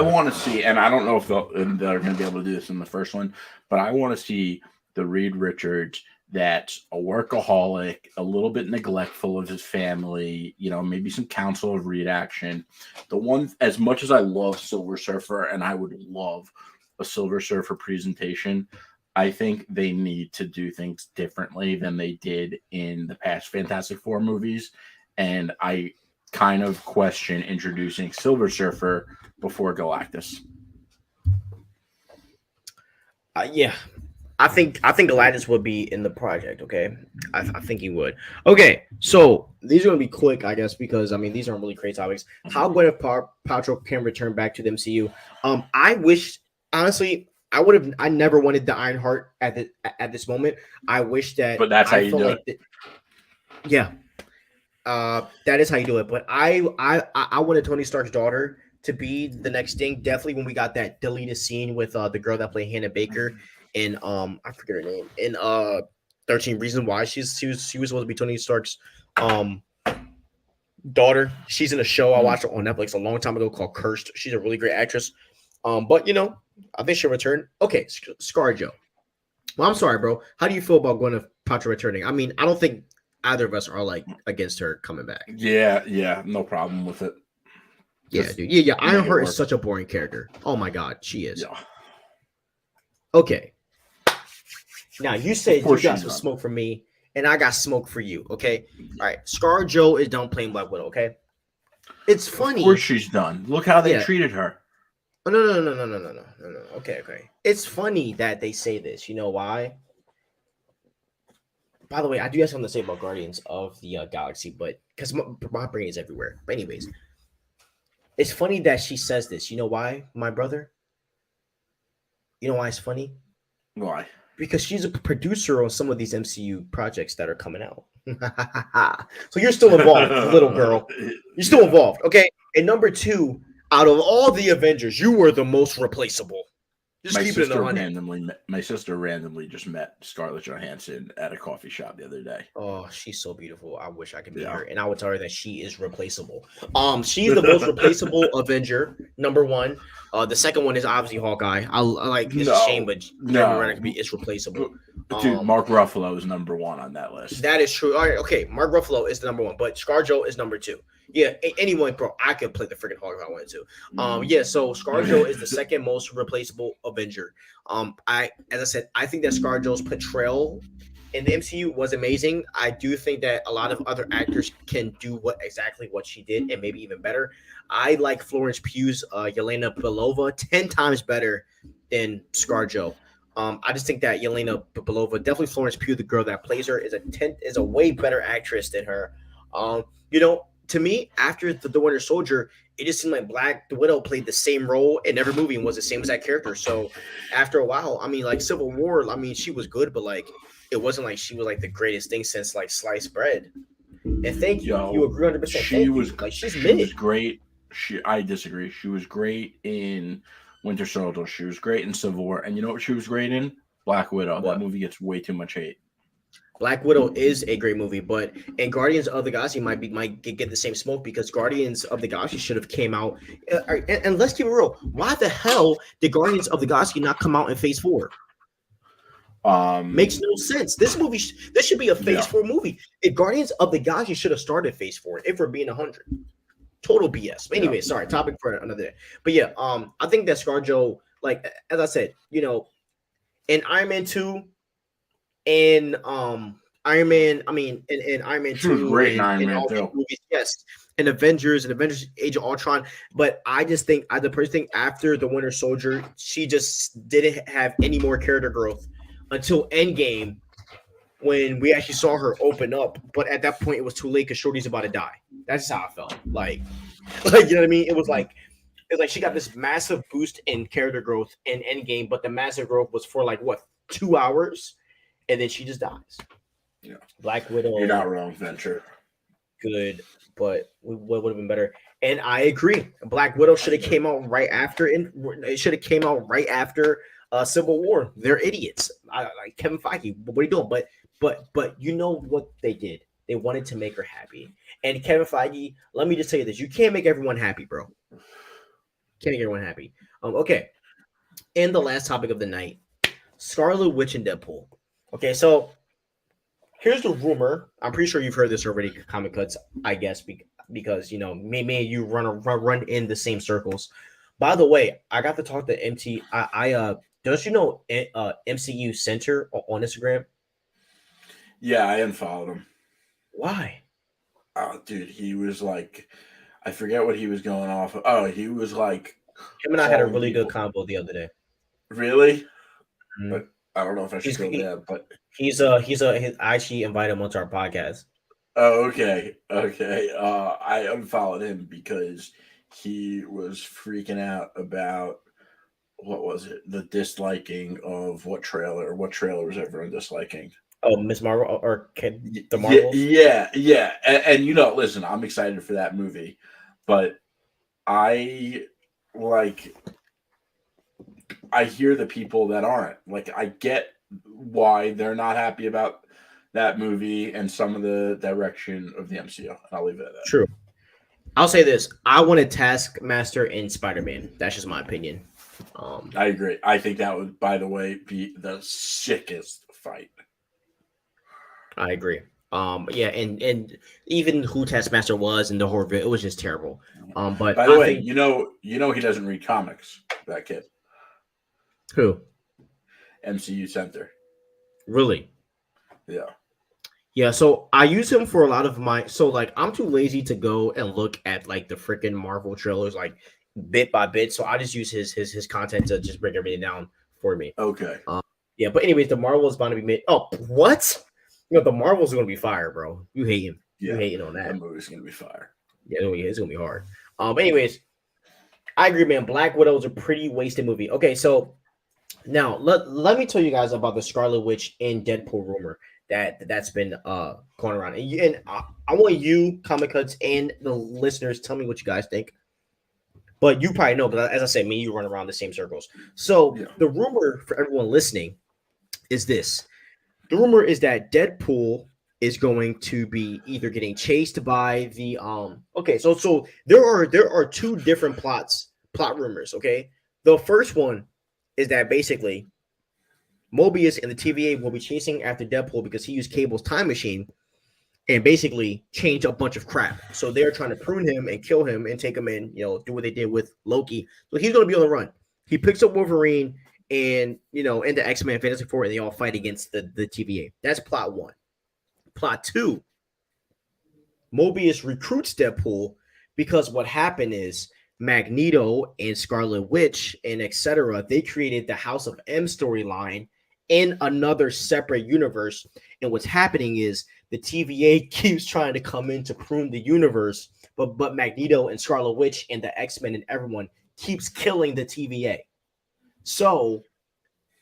want to see, and I don't know if they're going to be able to do this in the first one, but I want to see the Reed Richards that's a workaholic, a little bit neglectful of his family, maybe some Council of Reed action. The one, as much as I love Silver Surfer, and I would love a Silver Surfer presentation, I think they need to do things differently than they did in the past Fantastic Four movies, and I kind of question introducing Silver Surfer before Galactus. Yeah, I think Galactus would be in the project. Okay, I think he would. Okay, so these are gonna be quick, I guess, because I mean these aren't really great topics. How Gwyneth Paltrow can return back to the MCU? I wish, honestly, I never wanted the Ironheart at this moment. I wish that, but that's how you do it. Yeah. That is how you do it. But I wanted Tony Stark's daughter to be the next thing. Definitely when we got that deleted scene with the girl that played Hannah Baker in I forget her name in 13 Reasons Why. She was supposed to be Tony Stark's daughter. She's in a show I watched on Netflix a long time ago called Cursed. She's a really great actress. But I think she'll return. Okay, ScarJo. Well, I'm sorry, bro. How do you feel about Gwyneth Paltrow returning? I mean, I don't think either of us are like against her coming back. Yeah, no problem with it. Yeah, dude. Yeah. Ironheart is such a boring character. Oh my god, she is. Yeah. Okay. Now you said you got some smoke from me, and I got smoke for you. Okay, all right. ScarJo is done playing Black Widow. Okay, it's Of course funny. she's done. Look how they Yeah. treated her. Oh, no. Okay, okay. It's funny that they say this. You know why? By the way, I do have something to say about Guardians of the Galaxy, but because my brain is everywhere. But anyways, it's funny that she says this. You know why, my brother? You know why it's funny? Why? Because she's a producer on some of these MCU projects that are coming out. So you're still involved, little girl. You're still involved, okay? And number two, out of all the Avengers, you were the most replaceable. Just keep it in the honey. My sister randomly just met Scarlett Johansson at a coffee shop the other day. Oh, she's so beautiful. I wish I could meet Yeah. her, and I would tell her that she is replaceable. She's the most replaceable Avenger. Number one. The second one is obviously Hawkeye. I like. It's a shame, but Jeremy Renner could be. It's replaceable. Dude, Mark Ruffalo is number one on that list. That is true. All right, okay. Mark Ruffalo is the number one, but ScarJo is number two. Yeah, anyone, bro. I could play the freaking Hawk if I wanted to. Yeah. So ScarJo is the second most replaceable Avenger. As I said, I think that ScarJo's portrayal in the MCU was amazing. I do think that a lot of other actors can do exactly what she did and maybe even better. I like Florence Pugh's Yelena Belova 10 times better than ScarJo. I just think that Yelena Belova, definitely Florence Pugh, the girl that plays her, is a way better actress than her. To me, after the Winter Soldier, it just seemed like Black Widow played the same role in every movie and was the same as that character. So after a while, I mean, like Civil War, I mean, she was good, but like it wasn't like she was like the greatest thing since like sliced bread. And thank you, you agree 100%. She was she's great. I disagree. She was great in Winter Soldier. She was great in Civil War, and you know what she was great in? Black Widow. That movie gets way too much hate. Black Widow is a great movie, but and Guardians of the Galaxy might get the same smoke because Guardians of the Galaxy should have came out. And let's keep it real. Why the hell did Guardians of the Galaxy not come out in Phase 4? Makes no sense. This movie, this should be a Phase 4 movie. If Guardians of the Galaxy should have started Phase 4, if we're being 100. Total BS. But anyway, sorry, topic for another day. But yeah, I think that ScarJo, like as I said, in Iron Man 2. In Iron Man, in Iron Man 2, great in Iron Man 2. Movies, yes, and Avengers Age of Ultron. But I just think the person thing after the Winter Soldier, she just didn't have any more character growth until Endgame, when we actually saw her open up. But at that point, it was too late because Shorty's about to die. That's just how I felt. Like you know what I mean? It's like she got this massive boost in character growth in Endgame, but the massive growth was for like what, 2 hours. And then she just dies. Yeah, Black Widow. You're not wrong, Venture. Good, but what would have been better? And I agree. Black Widow should have came out right after. It should have came out right after Civil War. They're idiots. Like Kevin Feige. What are you doing? But you know what they did? They wanted to make her happy. And Kevin Feige, let me just tell you this: you can't make everyone happy, bro. Can't make everyone happy. Okay. And the last topic of the night: Scarlet Witch and Deadpool. Okay, so here's the rumor. I'm pretty sure you've heard this already, Comic Cuts, I guess, because me and you run in the same circles. By the way, I got to talk to MT. Don't you know MCU Center on Instagram? Yeah, I unfollowed him. Why? Oh, dude, he was like, I forget what he was going off of. Oh, he was like, him and I had a really good combo the other day. Really? Mm-hmm. But I don't know if I should go there, but I actually invited him onto our podcast. Oh, okay. I unfollowed him because he was freaking out about what was it? The disliking of what trailer? What trailer was everyone disliking? Oh, Miss Marvel or the Marvels? Yeah. And listen, I'm excited for that movie, but I hear the people that aren't. Like, I get why they're not happy about that movie and some of the direction of the MCU. And I'll leave it at that. True. I'll say this. I wanted Taskmaster in Spider-Man. That's just my opinion. I agree. I think that would, by the way, be the sickest fight. I agree. Yeah, and even who Taskmaster was in the horror, it was just terrible. But by the way, he doesn't read comics, that kid. Who? MCU Center. Really? Yeah. Yeah, so I use him for a lot of my so like I'm too lazy to go and look at like the freaking Marvel trailers like bit by bit. So I just use his content to just break everything down for me. Okay. Yeah, but anyways, the Marvel is bound to be made. Oh, what? The Marvels are gonna be fire, bro. You hate him. You Yeah, hating on that that. movie's gonna be fire. Yeah, it's gonna be hard. Anyways, I agree, man. Black Widow is a pretty wasted movie. Okay, so now let me tell you guys about the Scarlet Witch and Deadpool rumor that's been going around. I want you, comic cuts, and the listeners, tell me what you guys think. But you probably know, but as I said, me and you run around the same circles. So Yeah. the rumor for everyone listening is this: the rumor is that Deadpool is going to be either getting chased by the Okay, so there are two different plot rumors. Okay, the first one is that basically Mobius and the TVA will be chasing after Deadpool because he used Cable's time machine and basically change a bunch of crap. So they're trying to prune him and kill him and take him in, do what they did with Loki. So he's going to be on the run. He picks up Wolverine and, and the X-Men Fantastic Four, and they all fight against the TVA. That's plot one. Plot two, Mobius recruits Deadpool because what happened is Magneto and Scarlet Witch and etc. They created the House of M storyline in another separate universe. And what's happening is the TVA keeps trying to come in to prune the universe, but Magneto and Scarlet Witch and the X-Men and everyone keeps killing the TVA. So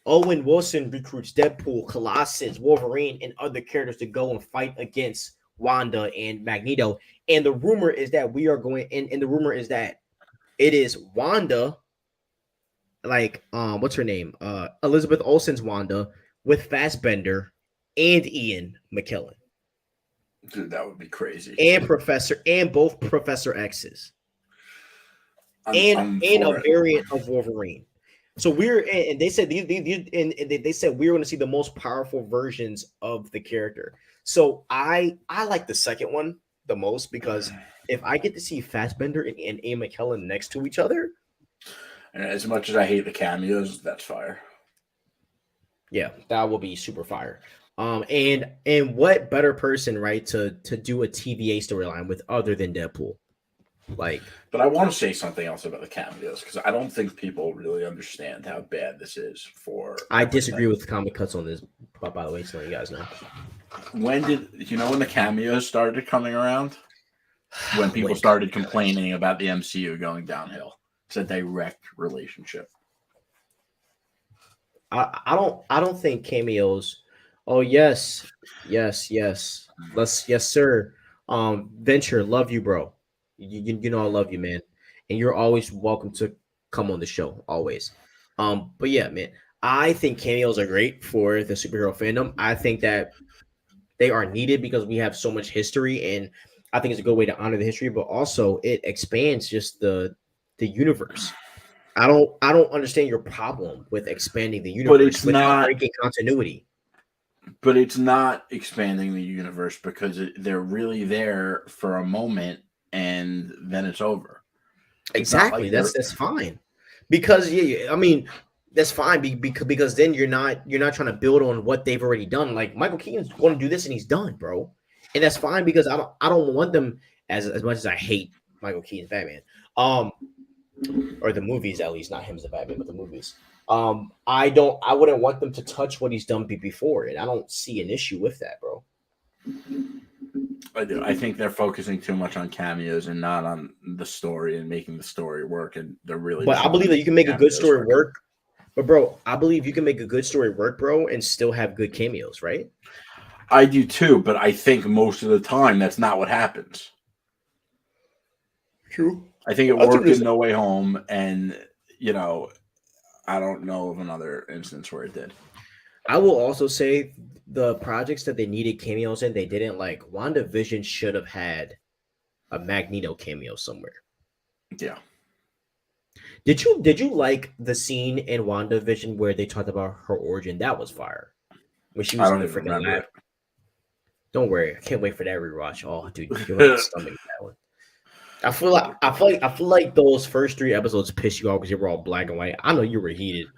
Owen Wilson recruits Deadpool, Colossus, Wolverine, and other characters to go and fight against Wanda and Magneto. And the rumor is that we are going, and the rumor is that it is Wanda, like what's her name? Elizabeth Olsen's Wanda with Fassbender and Ian McKellen. Dude, that would be crazy. And both Professor X's. And a variant of Wolverine. So and they said they said we're going to see the most powerful versions of the character. So I like the second one the most because if I get to see Fassbender and Ian McKellen next to each other, and as much as I hate the cameos, that's fire. Yeah, that will be super fire. And what better person, right, to do a TVA storyline with other than Deadpool? But I want to say something else about the cameos because I don't think people really understand how bad this is for. I disagree with comic cuts on this, by the way, so you guys know. When the cameos started coming around? When people started complaining about the MCU going downhill. It's a direct relationship. I don't think cameos. Oh yes. Yes, sir. Venture, love you, bro. You know I love you, man, and you're always welcome to come on the show, always. But yeah, man, I think cameos are great for the superhero fandom. I think that they are needed because we have so much history, and I think it's a good way to honor the history, but also it expands just the universe. I don't understand your problem with expanding the universe, but it's not breaking continuity. But it's not expanding the universe because they're really there for a moment and then it's over. Exactly. That's fine. Because I mean, that's fine because then you're not trying to build on what they've already done. Like Michael Keaton's going to do this and he's done, bro. And that's fine because I don't want them as much as I hate Michael Keaton's Batman. Or the movies, at least, not him as a Batman, but the movies. I wouldn't want them to touch what he's done before, and I don't see an issue with that, bro. I do. I think they're focusing too much on cameos and not on the story and making the story work. And they're really. But I believe that you can make a good story work. But bro, I believe you can make a good story work, bro, and still have good cameos, right? I do too, but I think most of the time that's not what happens. True. I think it worked in No Way Home, and I don't know of another instance where it did. I will also say the projects that they needed cameos in, they didn't. Like WandaVision should have had a Magneto cameo somewhere. Yeah. Did you like the scene in WandaVision where they talked about her origin? That was fire. When she was in the freaking lab. Don't worry, I can't wait for that rewatch. Oh, dude, you're gonna stomach that one. I feel like those first 3 episodes pissed you off because they were all black and white. I know you were heated.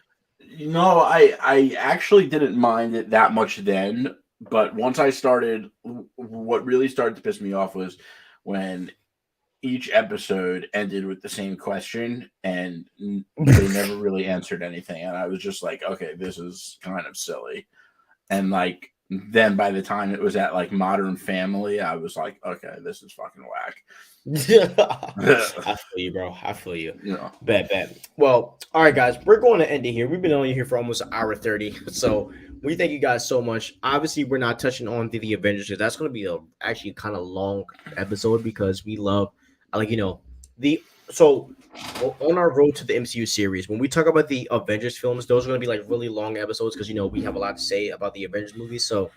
No, I actually didn't mind it that much then, But once I started, what really started to piss me off was when each episode ended with the same question and they never really answered anything. And I was just like, okay, this is kind of silly. And like, then by the time it was at like Modern Family, I was like, okay, this is fucking whack. I feel you, bro. I feel you. Yeah. Bad. Well, all right, guys, we're going to end it here. We've been only here for almost an hour 30. So we thank you guys so much. Obviously, we're not touching on the Avengers because that's going to be a actually kind of long episode because we love, like, so on our road to the MCU series, when we talk about the Avengers films, those are going to be like really long episodes because we have a lot to say about the Avengers movies. So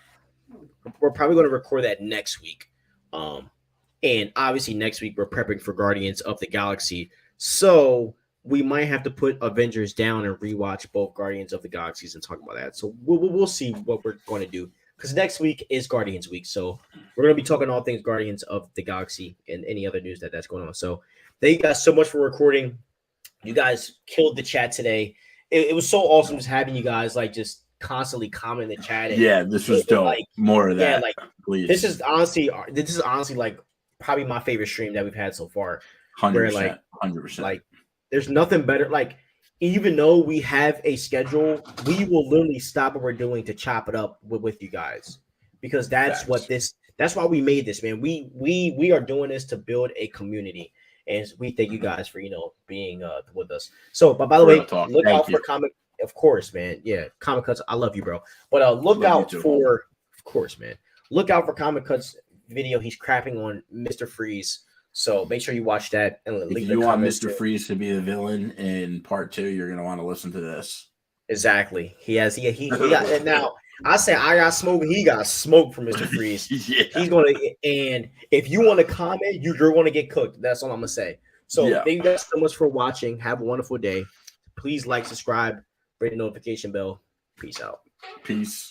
we're probably going to record that next week. And obviously next week we're prepping for Guardians of the Galaxy. So we might have to put Avengers down and rewatch both Guardians of the Galaxies and talk about that. So we'll see what we're going to do because next week is Guardians week. So we're going to be talking all things Guardians of the Galaxy and any other news that's going on. So thank you guys so much for recording. You guys killed the chat today. It was so awesome just having you guys like just constantly comment in the chat. And this was dope. Like, more of that. Yeah, like please. This is honestly like probably my favorite stream that we've had so far. 100%. Where like 100%. Like there's nothing better. Like even though we have a schedule, we will literally stop what we're doing to chop it up with you guys because that's that's why we made this, man. We are doing this to build a community, and we thank you guys for being with us. So, but by the way, look out for comic. Of course, man. Yeah, Comic Cuts. I love you, bro. But look out for, of course, man. Look out for Comic Cuts video. He's crapping on Mr. Freeze. So make sure you watch that. And if you want Mr. Freeze to be the villain in part 2, you're gonna want to listen to this. Exactly. He got. And now I say I got smoke. He got smoke from Mr. Freeze. Yeah. He's gonna. And if you want to comment, you're gonna get cooked. That's all I'm gonna say. So thank you guys so much for watching. Have a wonderful day. Please like, subscribe, ring the notification bell. Peace out. Peace.